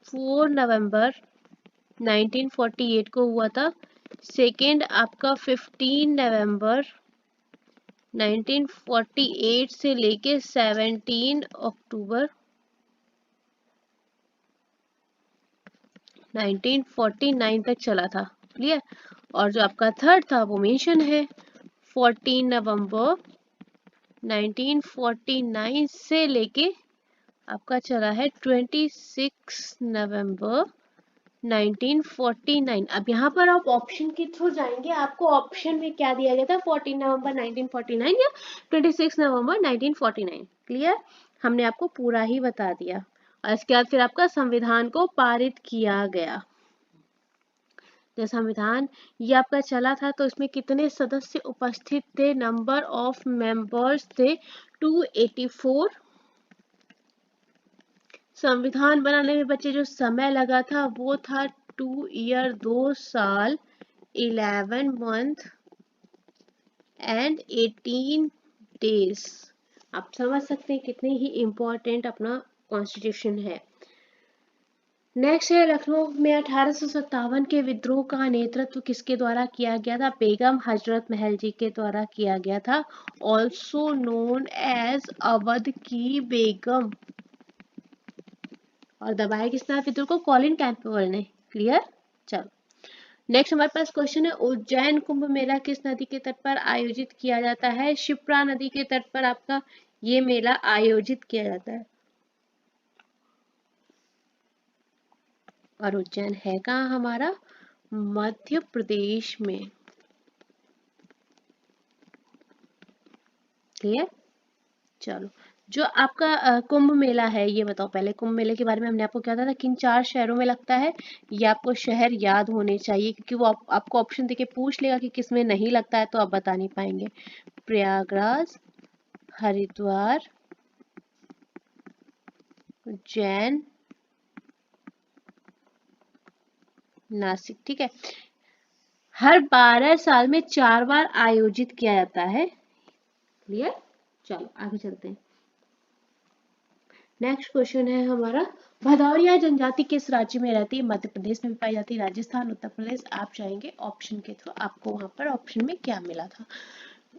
[SPEAKER 1] 4 नवंबर 1948 को हुआ था। सेकेंड आपका 15 नवंबर 1948 से लेके 17 अक्टूबर 1949 तक चला था। क्लियर? और जो आपका थर्ड था वो मेंशन है 14 नवंबर 1949 से लेके आपका चला है 26 नवंबर 1949। अब यहाँ पर आप ऑप्शन के थ्रू जाएंगे, आपको ऑप्शन में क्या दिया गया था? 14 नवंबर 1949 या 26 नवंबर 1949। क्लियर? हमने आपको पूरा ही बता दिया। और इसके बाद फिर आपका संविधान को पारित किया गया। जब संविधान ये आपका चला था तो इसमें कितने सदस्य उपस्थित थे? नंबर ऑफ मेंबर्स थे 284। संविधान बनाने में बच्चे जो समय लगा था वो था 2 ईयर 2 साल 11 मंथ एंड 18 डेज। आप समझ सकते हैं कितने ही इम्पोर्टेंट अपना कॉन्स्टिट्यूशन है। नेक्स्ट है, लखनऊ में 1857 के विद्रोह का नेतृत्व किसके द्वारा किया गया था? बेगम हजरत महल जी के द्वारा किया गया था, ऑल्सो नोन एज अवध की बेगम। और दबाया किसने विद्रोह को? कॉलिन कैंपबेल ने। क्लियर? चलो नेक्स्ट हमारे पास क्वेश्चन है, उज्जैन कुंभ मेला किस नदी के तट पर आयोजित किया जाता है? शिप्रा नदी के तट पर आपका ये मेला आयोजित किया जाता है। और उज्जैन है कहाँ हमारा? मध्य प्रदेश में। क्लियर? चलो जो आपका कुंभ मेला है ये बताओ पहले। कुंभ मेले के बारे में हमने आपको क्या था किन 4 शहरों में लगता है? ये आपको शहर याद होने चाहिए क्योंकि वो आपको ऑप्शन देके पूछ लेगा कि किसमें नहीं लगता है तो आप बता नहीं पाएंगे। प्रयागराज, हरिद्वार, उज्जैन, नासिक। ठीक है, हर 12 साल में 4 बार आयोजित किया जाता है। क्लियर? चलो आगे चलते हैं। नेक्स्ट क्वेश्चन है हमारा, भदौरिया जनजाति किस राज्य में रहती है? मध्य प्रदेश में पाई जाती है, राजस्थान, उत्तर प्रदेश। आप चाहेंगे ऑप्शन के थ्रू, आपको वहां पर ऑप्शन में क्या मिला था?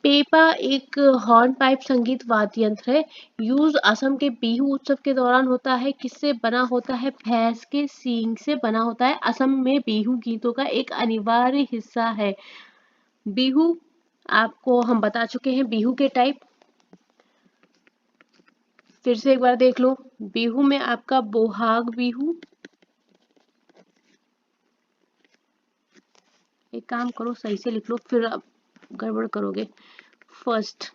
[SPEAKER 1] पेपा एक हॉर्न पाइप संगीत वाद्य यंत्र है, यूज असम के बिहू उत्सव के दौरान होता है। किससे बना होता है? भैंस के सींग से बना होता है। असम में बिहू गीतों का एक अनिवार्य हिस्सा है। बिहू आपको हम बता चुके हैं बिहू के टाइप, फिर से एक बार देख लो। बिहू में आपका बोहाग बिहू, एक काम करो सही से लिख लो फिर आप गड़बड़ करोगे। फर्स्ट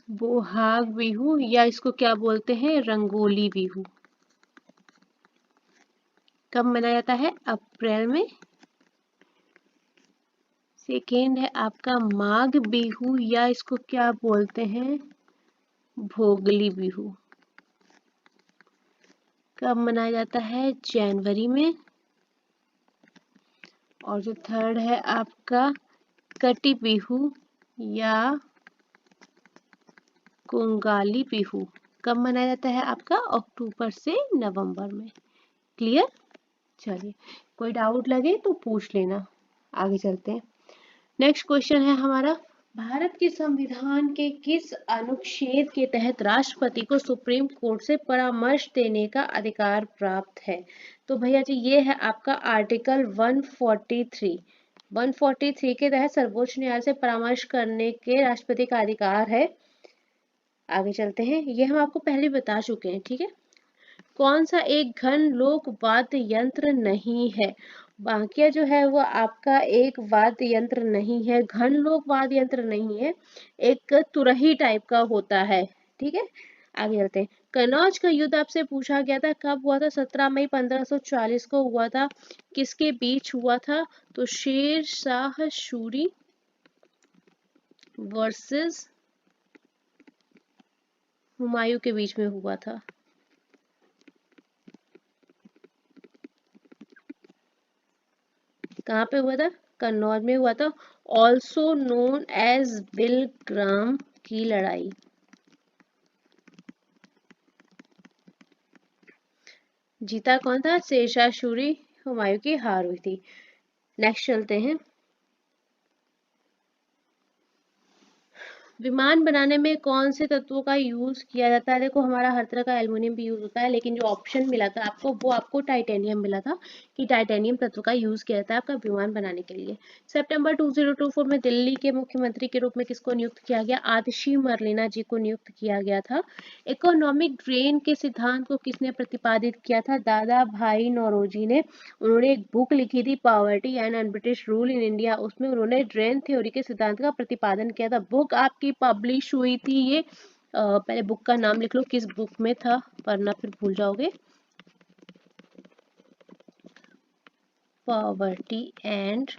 [SPEAKER 1] बोहाग बिहू या इसको क्या बोलते हैं? रंगोली बिहू। कब मनाया जाता है? अप्रैल में। सेकेंड है आपका माघ बिहू या इसको क्या बोलते हैं? भोगली बिहू। कब मनाया जाता है? जनवरी में। और जो थर्ड है आपका कटी बिहू या कोंगाली बिहू कब मनाया जाता है आपका अक्टूबर से नवंबर में। क्लियर। चलिए, कोई डाउट लगे तो पूछ लेना। आगे चलते हैं। नेक्स्ट क्वेश्चन है हमारा, भारत के संविधान के किस अनुच्छेद के तहत राष्ट्रपति को सुप्रीम कोर्ट से परामर्श देने का अधिकार प्राप्त है? तो भैया जी ये है आपका आर्टिकल 143। 143 के तहत सर्वोच्च न्यायालय से परामर्श करने के राष्ट्रपति का अधिकार है। आगे चलते हैं, ये हम आपको पहले बता चुके हैं, ठीक है। कौन सा एक घन लोक वाद्य यंत्र नहीं है? बांकिया जो है वो आपका एक वाद्य यंत्र नहीं है, घन लोक वाद्य यंत्र नहीं है, एक तुरही टाइप का होता है, ठीक है। आगे चलते हैं। कनौज का युद्ध आपसे पूछा गया था कब हुआ था? 17 मई 1540 को हुआ था। किसके बीच हुआ था? तो शेर शाह सूरी वर्सेस हुमायूं के बीच में हुआ था। कहाँ पे हुआ था? कन्नौज में हुआ था। ऑल्सो नोन एज बिलग्राम की लड़ाई। जीता कौन था? शेरशाह सूरी, हुमायूं की हार हुई थी। नेक्स्ट चलते हैं। विमान बनाने में कौन से तत्वों का यूज किया जाता है? देखो हमारा हर तरह का एल्युमिनियम भी यूज होता है, लेकिन जो ऑप्शन मिला था आपको वो आपको टाइटेनियम मिला था कि टाइटेनियम तत्व का यूज किया जाता है आपका विमान बनाने के लिए। सितंबर 2024 में दिल्ली के मुख्यमंत्री के रूप में किसको नियुक्त किया गया? आतिशी मरलेना जी को नियुक्त किया गया था। इकोनॉमिक ड्रेन के सिद्धांत को किसने प्रतिपादित किया था? दादा भाई नौरोजी ने। उन्होंने एक बुक लिखी थी poverty and British rule in India, उसमें उन्होंने ड्रेन थ्योरी के सिद्धांत का प्रतिपादन किया था। बुक आपकी पब्लिश हुई थी ये पहले बुक का नाम लिख लो किस बुक में था, वरना फिर भूल जाओगे। Poverty and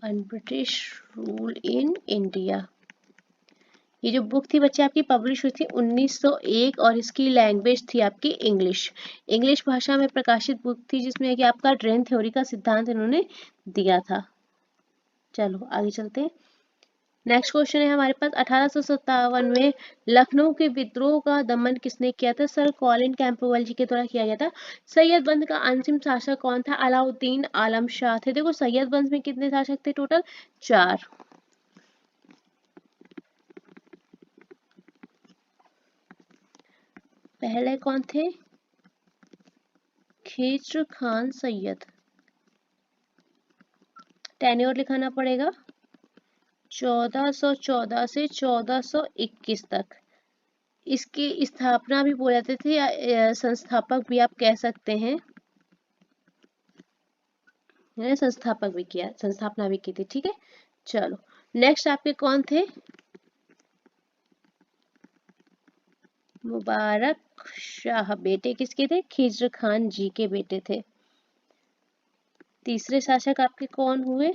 [SPEAKER 1] British rule in India, ये जो बुक थी बच्चे आपकी पब्लिश हुई थी 1901 और इसकी लैंग्वेज थी आपकी इंग्लिश। इंग्लिश भाषा में प्रकाशित बुक थी जिसमें कि आपका ड्रेन थ्योरी का सिद्धांत इन्होंने दिया था। चलो आगे चलते हैं। नेक्स्ट क्वेश्चन है हमारे पास, 1857 में लखनऊ के विद्रोह का दमन किसने किया था? सर कॉलिन कैंपबेल जी के द्वारा किया गया था। सैयद वंश का अंतिम शासक कौन था? अलाउद्दीन आलम शाह थे। देखो सैयद वंश में कितने शासक थे? टोटल 4। पहले कौन थे? खिज्र खान सैयद। टेन्योर लिखाना पड़ेगा 1414 से 1421 तक। इसकी स्थापना भी बोल जाते थे या संस्थापक भी आप कह सकते हैं। संस्थापक भी किया, संस्थापना भी की थी, ठीक है। चलो नेक्स्ट आपके कौन थे? मुबारक शाह बेटे किसके थे? खिज्र खान जी के बेटे थे। तीसरे शासक आपके कौन हुए?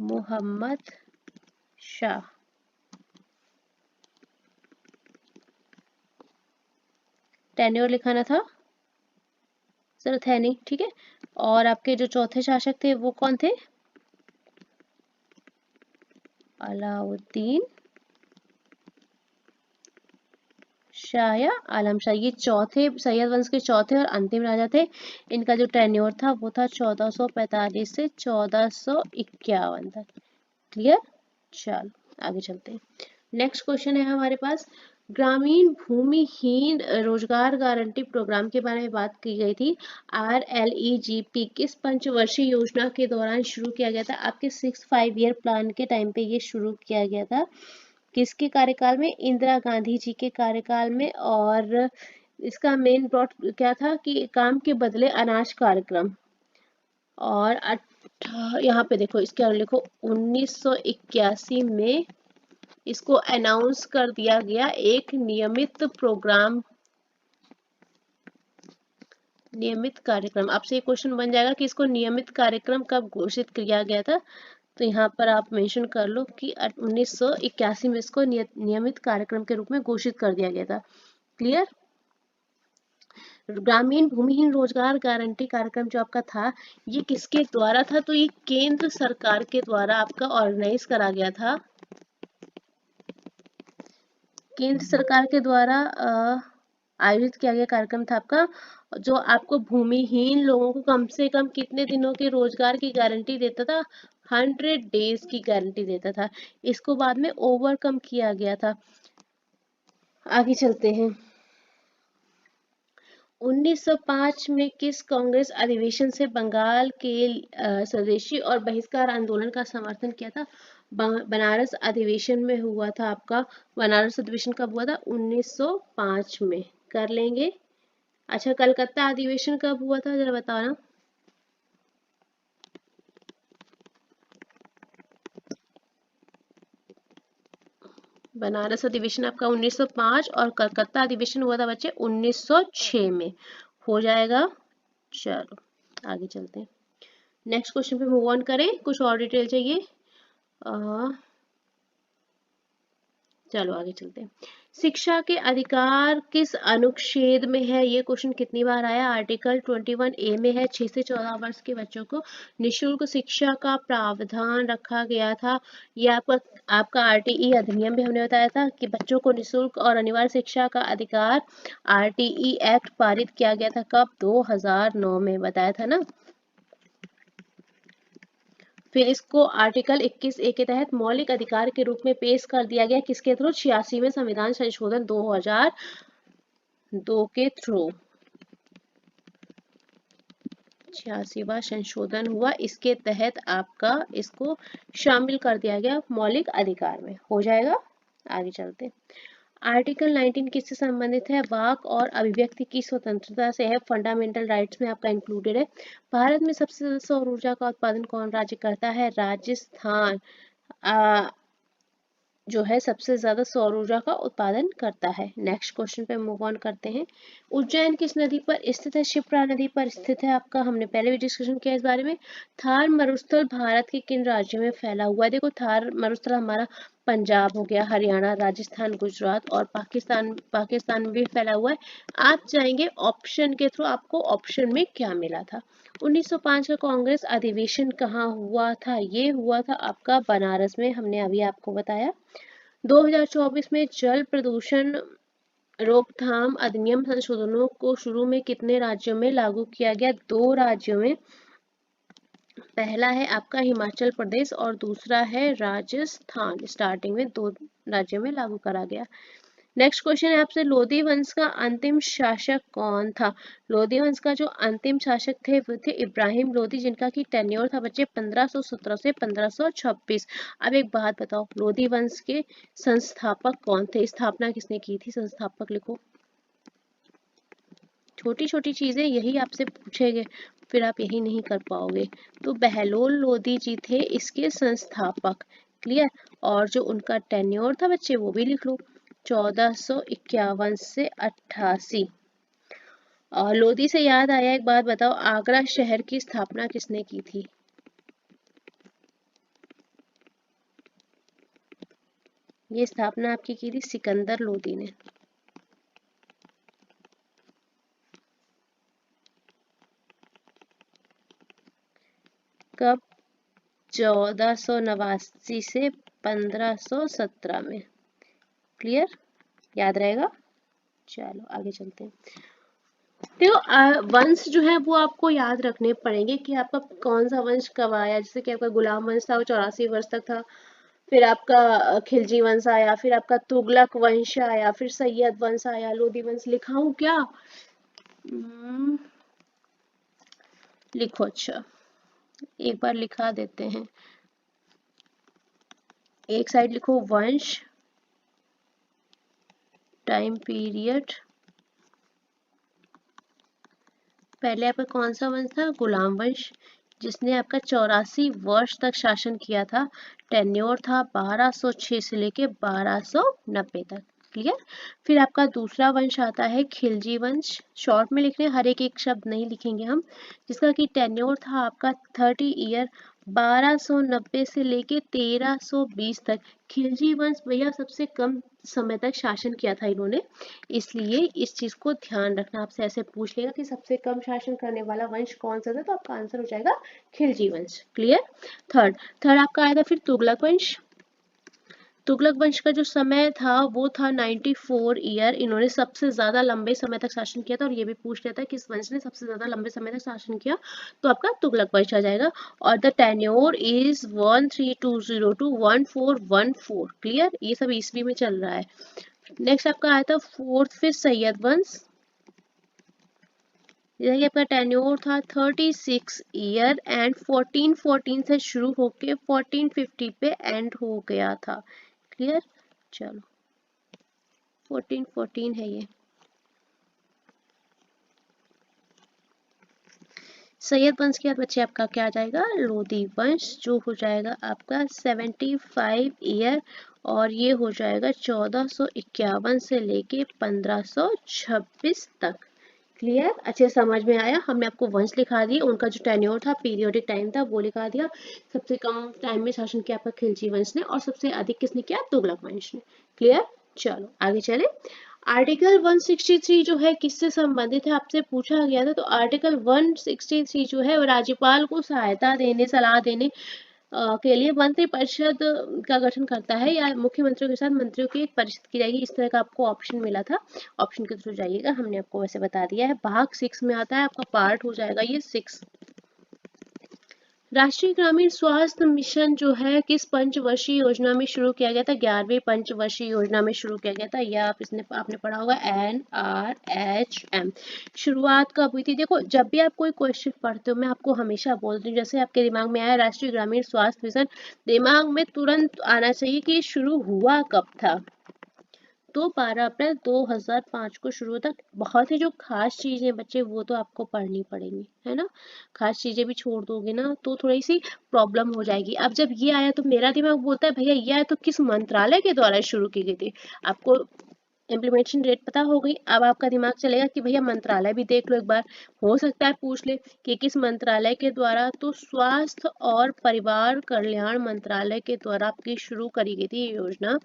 [SPEAKER 1] मोहम्मद शाह। टेन्योर लिखाना था जरूरत है नहीं, ठीक है। और आपके जो चौथे शासक थे वो कौन थे? अलाउद्दीन शाह या आलम शाह। ये चौथे सैयद वंश के चौथे और अंतिम राजा थे। इनका जो टेन्योर था वो था 1445 से 1451 तक। क्लियर। चलो आगे चलते हैं। नेक्स्ट क्वेश्चन है हमारे पास, ग्रामीण भूमिहीन रोजगार गारंटी प्रोग्राम के बारे में बात की गई थी। RLEGP किस पंचवर्षीय योजना के दौरान शुरू किया गया था? आपके 6 ईयर प्लान के टाइम पे ये शुरू किया गया था। किसके कार्यकाल में? इंदिरा गांधी जी के कार्यकाल में। और इसका मेन प्लॉट क्या था कि काम के बदले अनाज कार्यक्रम। और यहाँ पे देखो इसके और लिखो 1981 में इसको अनाउंस कर दिया गया एक नियमित प्रोग्राम, नियमित कार्यक्रम। आपसे एक क्वेश्चन बन जाएगा कि इसको नियमित कार्यक्रम कब घोषित किया गया था? तो यहाँ पर आप मेंशन कर लो कि 1981 में इसको नियमित कार्यक्रम के रूप में घोषित कर दिया गया था। क्लियर। ग्रामीण भूमिहीन रोजगार गारंटी कार्यक्रम जो आपका था, ये किसके द्वारा था? तो ये केंद्र सरकार के द्वारा आपका ऑर्गेनाइज करा गया था। केंद्र सरकार के द्वारा आयोजित किया गया कार्यक्रम था आपका, जो आपको भूमिहीन लोगों को कम से कम कितने दिनों के रोजगार की गारंटी देता था? 100 डेज की गारंटी देता था। इसको बाद में ओवरकम किया गया था। आगे चलते हैं। 1905 में किस कांग्रेस अधिवेशन से बंगाल के स्वदेशी और बहिष्कार आंदोलन का समर्थन किया था? बनारस अधिवेशन में हुआ था आपका। बनारस अधिवेशन कब हुआ था? 1905 में। कर लेंगे। अच्छा, कलकत्ता अधिवेशन कब हुआ था, जरा बताओ ना। बनारस अधिवेशन आपका 1905 और कलकत्ता अधिवेशन हुआ था बच्चे 1906 में। हो जाएगा। चलो आगे चलते हैं। नेक्स्ट क्वेश्चन पे मूव ऑन करें, कुछ और डिटेल चाहिए। चलो आगे चलते हैं। शिक्षा के अधिकार किस अनुच्छेद में है? ये क्वेश्चन कितनी बार आया? आर्टिकल 21A में है। 6 से 14 वर्ष के बच्चों को निःशुल्क शिक्षा का प्रावधान रखा गया था। ये आपका RTE अधिनियम भी हमने बताया था कि बच्चों को निःशुल्क और अनिवार्य शिक्षा का अधिकार RTE एक्ट पारित किया गया था। कब? 2009 में बताया था ना। फिर इसको आर्टिकल 21A के तहत मौलिक अधिकार के रूप में पेश कर दिया गया, किसके थ्रू? 86वें संविधान संशोधन 2002 के थ्रू। 86वां संशोधन हुआ, इसके तहत आपका इसको शामिल कर दिया गया मौलिक अधिकार में। हो जाएगा। आगे चलते। आर्टिकल 19 किससे संबंधित है? वाक और अभिव्यक्ति की स्वतंत्रता से है। फंडामेंटल राइट्स में आपका इंक्लूडेड है। भारत में सबसे ज्यादा सौर ऊर्जा का उत्पादन कौन राज्य करता है? राजस्थान जो है सबसे ज्यादा सौर ऊर्जा का उत्पादन करता है। नेक्स्ट क्वेश्चन पे मूव ऑन करते हैं। उज्जैन किस नदी पर स्थित है? शिप्रा नदी पर स्थित है आपका। हमने पहले भी डिस्कशन किया इस बारे में। थार मरुस्थल भारत के किन राज्यों में फैला हुआ है? देखो, थार मरुस्थल हमारा पंजाब हो गया, हरियाणा, राजस्थान, गुजरात और पाकिस्तान में भी फैला हुआ है। आप जाएंगे ऑप्शन के थ्रू, आपको ऑप्शन में क्या मिला था? 1905 का कांग्रेस अधिवेशन कहाँ हुआ था? ये हुआ था आपका बनारस में, हमने अभी आपको बताया। 2024 में जल प्रदूषण रोकथाम अधिनियम संशोधनों को शुरू में कितने राज्यों में लागू किया गया? 2 राज्यों में। पहला है आपका हिमाचल प्रदेश और दूसरा है राजस्थान। स्टार्टिंग में 2 राज्यों में लागू करा गया। नेक्स्ट क्वेश्चन है आपसे, लोधी वंश का अंतिम शासक कौन था? लोधी वंश का जो अंतिम शासक थे वो थे इब्राहिम लोधी, जिनका की टेन्योर था बच्चे 1517 से 1526। अब एक बात बताओ, लोधी वंश के संस्थापक कौन थे? स्थापना किसने की थी? संस्थापक लिखो। छोटी छोटी चीजें यही आपसे पूछेंगे, फिर आप यही नहीं कर पाओगे। तो बहलोल लोधी जी थे इसके संस्थापक। क्लियर? और जो उनका टेन्योर था बच्चे वो भी लिख लो, 1451 से 88। और लोधी से याद आया, एक बात बताओ, आगरा शहर की स्थापना किसने की थी? ये स्थापना आपकी की थी सिकंदर लोधी ने। कब? 1489 से 1517 में। क्लियर? याद रहेगा। चलो आगे चलते हैं। देखो, वंश जो है वो आपको याद रखने पड़ेंगे कि आपका कौन सा वंश कब आया। जैसे कि आपका गुलाम वंश था वो 84 वर्ष तक था, फिर आपका खिलजी वंश आया, फिर आपका तुगलक वंश आया, फिर सैयद वंश आया, लोधी वंश। लिखाऊं क्या? लिखो। अच्छा, एक बार लिखा देते हैं। एक साइड लिखो वंश, टाइम पीरियड। पहले आपका कौन सा वंश था? गुलाम वंश, जिसने आपका 84 वर्ष तक शासन किया था। टेन्योर था 1206 से लेके 1290 तक। क्लियर? फिर आपका दूसरा वंश आता है खिलजी वंश। शॉर्ट में लिख रहे हैं, हर एक शब्द नहीं लिखेंगे हम। जिसका कि टेन्योर था आपका 30 ईयर, 1290 से लेके 1320 तक। खिलजी वंश भैया सबसे कम समय तक शासन किया था इन्होंने, इसलिए इस चीज को ध्यान रखना। आपसे ऐसे पूछ लेगा कि सबसे कम शासन करने वाला वंश कौन सा था, तो आपका आंसर हो जाएगा खिलजी वंश। क्लियर। थर्ड थर्ड आपका आया था फिर तुगलक वंश। तुगलक वंश का जो समय था वो था 94 ईयर। इन्होंने सबसे ज्यादा लंबे समय तक शासन किया था, और ये भी पूछ लेता है किस वंश ने सबसे ज्यादा लंबे समय तक शासन किया, तो आपका तुगलक वंश आ जाएगा। और the tenure is 1320 to 1414। Clear, ये सब ईस्वी में चल रहा है। नेक्स्ट आपका आया था फोर्थ फिर सैयद वंश। जैसे कि आपका टेन्योर था 36 ईयर एंड 1414 से शुरू होके 1450 पे एंड हो गया था। क्लियर। चलो 1414 है ये। सैयद वंश के बाद बच्चे आपका क्या आ जाएगा, लोधी वंश, जो हो जाएगा आपका 75 ईयर, और ये हो जाएगा 1451 से लेके 1526 तक। क्लियर, अच्छे समझ में आया। हमने आपको वंश लिखा दिए, उनका जो टेन्योर था, पीरियोडिक टाइम था, वो लिखा दिया। सबसे कम टाइम में शासन किया आपका खिलजी वंश ने, और सबसे अधिक किसने किया, तुगलक वंश ने। क्लियर। चलो आगे चले। आर्टिकल 163 जो है किससे संबंधित है, आपसे पूछा गया था। तो आर्टिकल 163 जो है वो राज्यपाल को सहायता देने, सलाह देने के लिए मंत्री परिषद का गठन करता है, या मुख्यमंत्रियों के साथ मंत्रियों की एक परिषद की जाएगी। इस तरह का आपको ऑप्शन मिला था, ऑप्शन के थ्रू जाइएगा। हमने आपको वैसे बता दिया है। भाग 6 में आता है, आपका पार्ट हो जाएगा ये 6। राष्ट्रीय ग्रामीण स्वास्थ्य मिशन जो है किस पंचवर्षीय योजना में शुरू किया गया था, 11वीं पंचवर्षीय योजना में शुरू किया गया था। यह आपने पढ़ा होगा NRHM। शुरुआत कब हुई थी। देखो, जब भी आप कोई क्वेश्चन पढ़ते हो, मैं आपको हमेशा बोलती हूँ, जैसे आपके दिमाग में आया राष्ट्रीय ग्रामीण स्वास्थ्य मिशन, दिमाग में तुरंत आना चाहिए कि शुरू हुआ कब था। तो 12 अप्रैल 2005 को शुरू होता। बहुत ही जो खास चीजें बच्चे वो तो आपको पढ़नी पड़ेंगी, है ना। खास चीजें भी छोड़ दोगे ना तो थोड़ी सी प्रॉब्लम हो जाएगी। अब जब ये आया तो मेरा दिमाग बोलता है भैया ये आया तो किस मंत्रालय के द्वारा शुरू की गई थी। आपको इम्प्लीमेंटेशन डेट पता हो गई, अब आपका दिमाग चलेगा कि भैया मंत्रालय भी देख लो एक बार। हो सकता है पूछ ले कि किस मंत्रालय के द्वारा, तो स्वास्थ्य और परिवार कल्याण मंत्रालय के द्वारा आपकी शुरू करी गई थी ये योजना।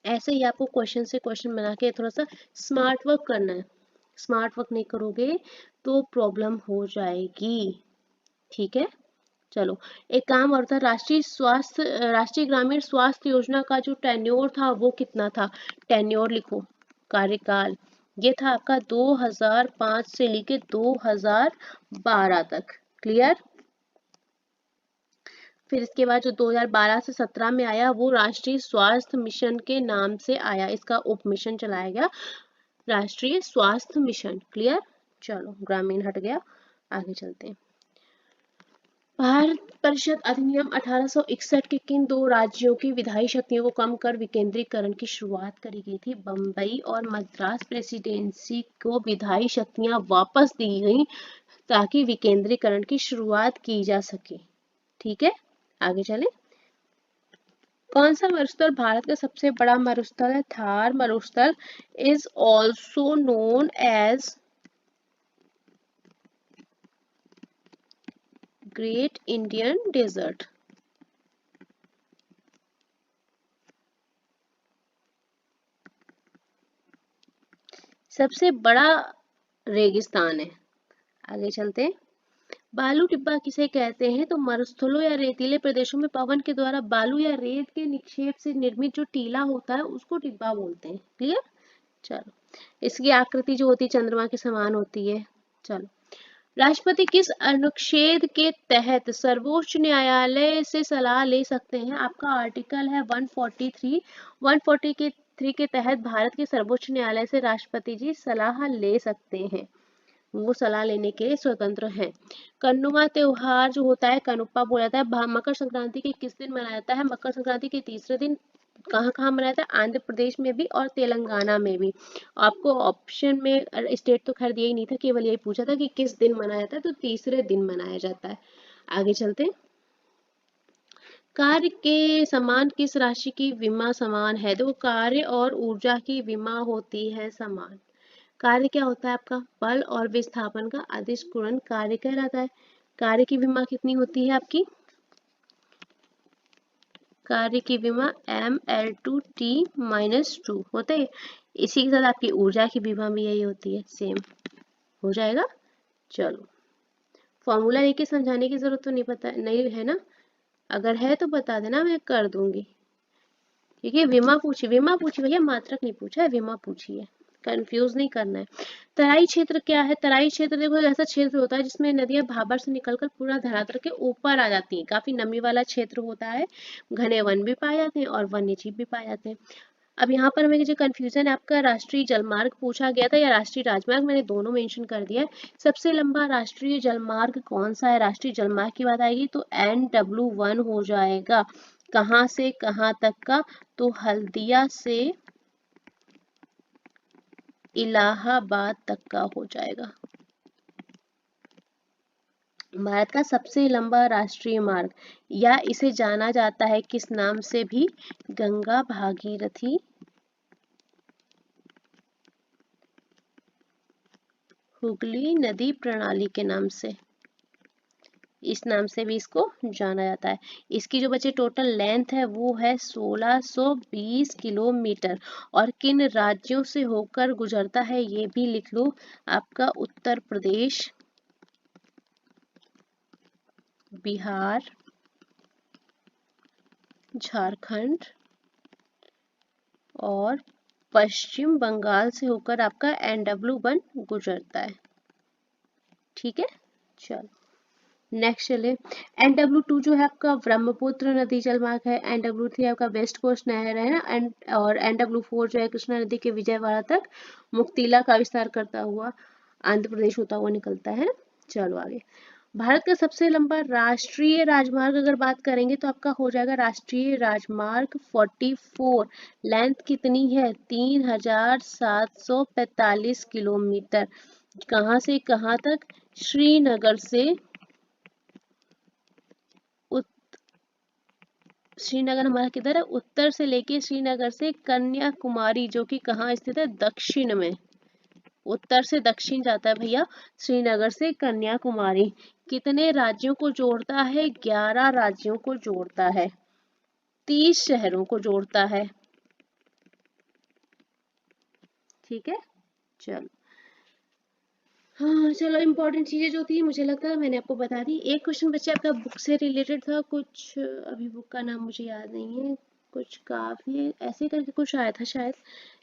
[SPEAKER 1] ऐसे ही आपको क्वेश्चन से क्वेश्चन बना के थोड़ा सा स्मार्ट वर्क करना है। स्मार्ट वर्क नहीं करोगे तो प्रॉब्लम हो जाएगी। ठीक है। चलो एक काम और था, राष्ट्रीय ग्रामीण स्वास्थ्य योजना का जो टेन्योर था वो कितना था। टेन्योर लिखो, कार्यकाल, ये था आपका 2005 से लेके 2012 तक। क्लियर। फिर इसके बाद जो 2012 से 17 में आया वो राष्ट्रीय स्वास्थ्य मिशन के नाम से आया। इसका उप मिशन चलाया गया, राष्ट्रीय स्वास्थ्य मिशन। क्लियर। चलो ग्रामीण हट गया, आगे चलते हैं। भारत परिषद अधिनियम 1861 के किन दो राज्यों की विधायी शक्तियों को कम कर विकेंद्रीकरण की शुरुआत करी गई थी। बम्बई और मद्रास प्रेसिडेंसी को विधायी शक्तियां वापस दी गई ताकि विकेंद्रीकरण की शुरुआत की जा सके। ठीक है, आगे चले। कौन सा मरुस्थल भारत का सबसे बड़ा मरुस्थल है। थार मरुस्थल is also known as great Indian desert. सबसे बड़ा रेगिस्तान है। आगे चलते हैं। बालू टिब्बा किसे कहते हैं। तो मरुस्थलों या रेतीले प्रदेशों में पवन के द्वारा बालू या रेत के निक्षेप से निर्मित जो टीला होता है उसको टिब्बा बोलते हैं। क्लियर। चलो, इसकी आकृति जो होती है चंद्रमा के समान होती है। चलो, राष्ट्रपति किस अनुच्छेद के तहत सर्वोच्च न्यायालय से सलाह ले सकते हैं। आपका आर्टिकल है 143। 143 के तहत भारत के सर्वोच्च न्यायालय से राष्ट्रपति जी सलाह ले सकते हैं, वो सलाह लेने के लिए स्वतंत्र हैं। कन्नुमा त्योहार जो होता है कनुप्पा बोला जाता है, मकर संक्रांति के किस दिन मनाया जाता है। मकर संक्रांति के तीसरे दिन। कहाँ कहाँ मनाया जाता है, आंध्र प्रदेश में भी और तेलंगाना में भी। आपको ऑप्शन में स्टेट तो खैर दिया ही नहीं था, केवल यही पूछा था कि किस दिन मनाया जाता है, तो तीसरे दिन मनाया जाता है। आगे चलते हैं। कार्य के समान किस राशि की विमा समान है। तो कार्य और ऊर्जा की विमा होती है समान। कार्य क्या होता है आपका, बल और विस्थापन का अदिश गुणन कार्य कहलाता है। कार्य की विमा कितनी होती है आपकी, कार्य की विमा mL2T-2 होता है। इसी के साथ आपकी ऊर्जा की विमा भी यही होती है, सेम हो जाएगा। चलो, फॉर्मूला लेके समझाने की जरूरत तो नहीं है ना, अगर है तो बता देना, मैं कर दूंगी। ठीक है, विमा पूछी भैया, मात्रक नहीं पूछा है, विमा पूछी है, कंफ्यूज नहीं करना है। तराई क्षेत्र क्या है? तराई क्षेत्र देखो ऐसा क्षेत्र होता है जिसमें नदियां भाबर से निकलकर पूरा धरातल के ऊपर आ जाती हैं, काफी नमी वाला क्षेत्र होता है, घने वन भी पाए जाते हैं और वन्य जीव भी पाए जाते हैं। अब यहाँ पर हमें जो कंफ्यूजन है, आपका राष्ट्रीय जलमार्ग पूछा गया था या राष्ट्रीय राजमार्ग, मैंने दोनों मेंशन कर दिया है। सबसे लंबा राष्ट्रीय जलमार्ग कौन सा है? राष्ट्रीय जलमार्ग की बात आएगी तो NW1 हो जाएगा। कहाँ से कहाँ तक का? तो हल्दिया से इलाहाबाद तक का हो जाएगा। भारत का सबसे लंबा राष्ट्रीय मार्ग, या इसे जाना जाता है किस नाम से भी? गंगा भागीरथी हुगली नदी प्रणाली के नाम से, इस नाम से भी इसको जाना जाता है। इसकी जो बचे टोटल लेंथ है वो है 1620 किलोमीटर, और किन राज्यों से होकर गुजरता है ये भी लिख लो, आपका उत्तर प्रदेश, बिहार, झारखंड और पश्चिम बंगाल से होकर आपका NW1 गुजरता है। ठीक है, चलो नेक्स्ट चले। NW2 जो है आपका ब्रह्मपुत्र नदी जलमार्ग है, NW3 आपका वेस्ट कोस्ट नहर है ना, और NW4 जो है कृष्णा नदी के विजयवाड़ा तक मुक्तिला का विस्तार करता हुआ आंध्र प्रदेश होता हुआ निकलता है। चलो आगे, भारत का सबसे लंबा राष्ट्रीय राजमार्ग अगर बात करेंगे तो आपका हो जाएगा राष्ट्रीय राजमार्ग 44। लेंथ कितनी है? 3745 किलोमीटर। कहाँ से कहाँ तक? श्रीनगर से श्रीनगर हमारा किधर है? उत्तर से लेके श्रीनगर से कन्याकुमारी, जो कि कहाँ स्थित है? दक्षिण में, उत्तर से दक्षिण जाता है भैया, श्रीनगर से कन्याकुमारी। कितने राज्यों को जोड़ता है? 11 राज्यों को जोड़ता है, 30 शहरों को जोड़ता है। ठीक है, चलो हाँ चलो, इंपॉर्टेंट चीजें जो थी मुझे लगता है मैंने आपको बता दी। एक क्वेश्चन बच्चे आपका बुक से रिलेटेड था कुछ, अभी बुक का नाम मुझे याद नहीं है, कुछ काफी ऐसे करके कुछ आया था शायद,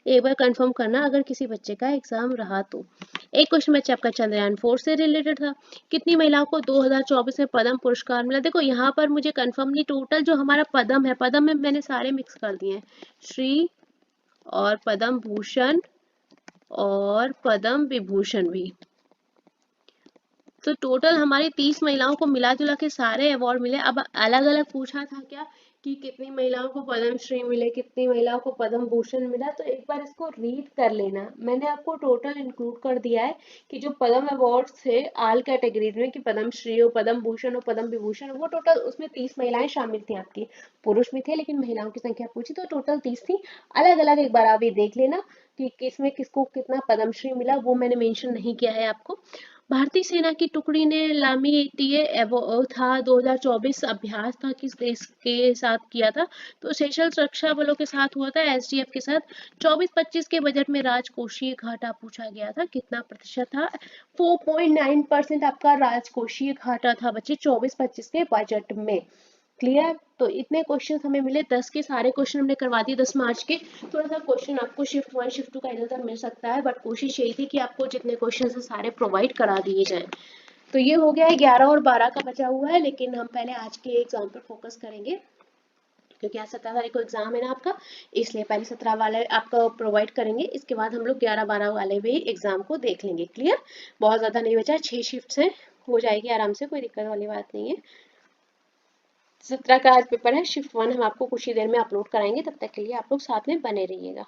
[SPEAKER 1] एक बार कंफर्म करना अगर किसी बच्चे का एग्जाम रहा तो। एक क्वेश्चन बच्चे आपका चंद्रयान 4 से रिलेटेड था, कितनी महिलाओं को 2024 में पद्म पुरस्कार मिला? देखो यहाँ पर मुझे कंफर्म नहीं, टोटल जो हमारा पद्म है, पद्म में मैंने सारे मिक्स कर दिए हैं, श्री और पद्म भूषण और पद्म विभूषण भी, तो टोटल हमारी 30 महिलाओं को मिला जुला के सारे अवार्ड मिले। अब अलग अलग पूछा था क्या कि कितनी महिलाओं को पद्म श्री मिले, कितनी महिलाओं को पद्म भूषण मिला, तो एक बार इसको रीड कर लेना। मैंने आपको टोटल इंक्लूड कर दिया है कि जो पद्म अवार्ड थे आल कैटेगरीज में, कि पद्म श्री हो, पद्म भूषण हो, पद्म विभूषण, वो टोटल उसमें 30 महिलाएं शामिल थी आपकी, पुरुष भी थे लेकिन महिलाओं की संख्या पूछी तो टोटल 30 थी। अलग अलग एक बार आप ये देख लेना कि किसमें किसको कितना पद्मश्री मिला, वो मैंने मेंशन नहीं किया है आपको। भारतीय सेना की टुकड़ी ने लामीटिए था 2024 अभ्यास था किस देश के साथ किया था? तो सेशल्स रक्षा बलों के साथ हुआ था, SDF के साथ। 24-25 के बजट में राजकोषीय घाटा पूछा गया था, कितना प्रतिशत था? 4.9% आपका राजकोषीय घाटा था बच्चे 24-25 के बजट में। क्लियर? तो इतने क्वेश्चन हमें मिले, 10 के सारे क्वेश्चन हमने करवा दिए 10 मार्च के। थोड़ा सा क्वेश्चन आपको शिफ्ट 1 शिफ्ट 2 का इधर उधर मिल सकता है, बट कोशिश यही थी कि आपको जितने क्वेश्चन है सारे प्रोवाइड करा दिए जाए। तो ये हो गया है, 11 और 12 का बचा हुआ है, लेकिन हम पहले आज के एग्जाम पर फोकस करेंगे क्योंकि आज 17 तारीख को एग्जाम है ना आपका, इसलिए पहले 17 वाले आपका प्रोवाइड करेंगे, इसके बाद हम लोग 11-12 वाले भी एग्जाम को देख लेंगे। क्लियर? बहुत ज्यादा नहीं बचा, 6 शिफ्ट है, हो जाएगी आराम से, कोई दिक्कत वाली बात नहीं है। 17 का आज पेपर है, शिफ्ट 1 हम आपको कुछ ही देर में अपलोड कराएंगे, तब तक के लिए आप लोग साथ में बने रहिएगा।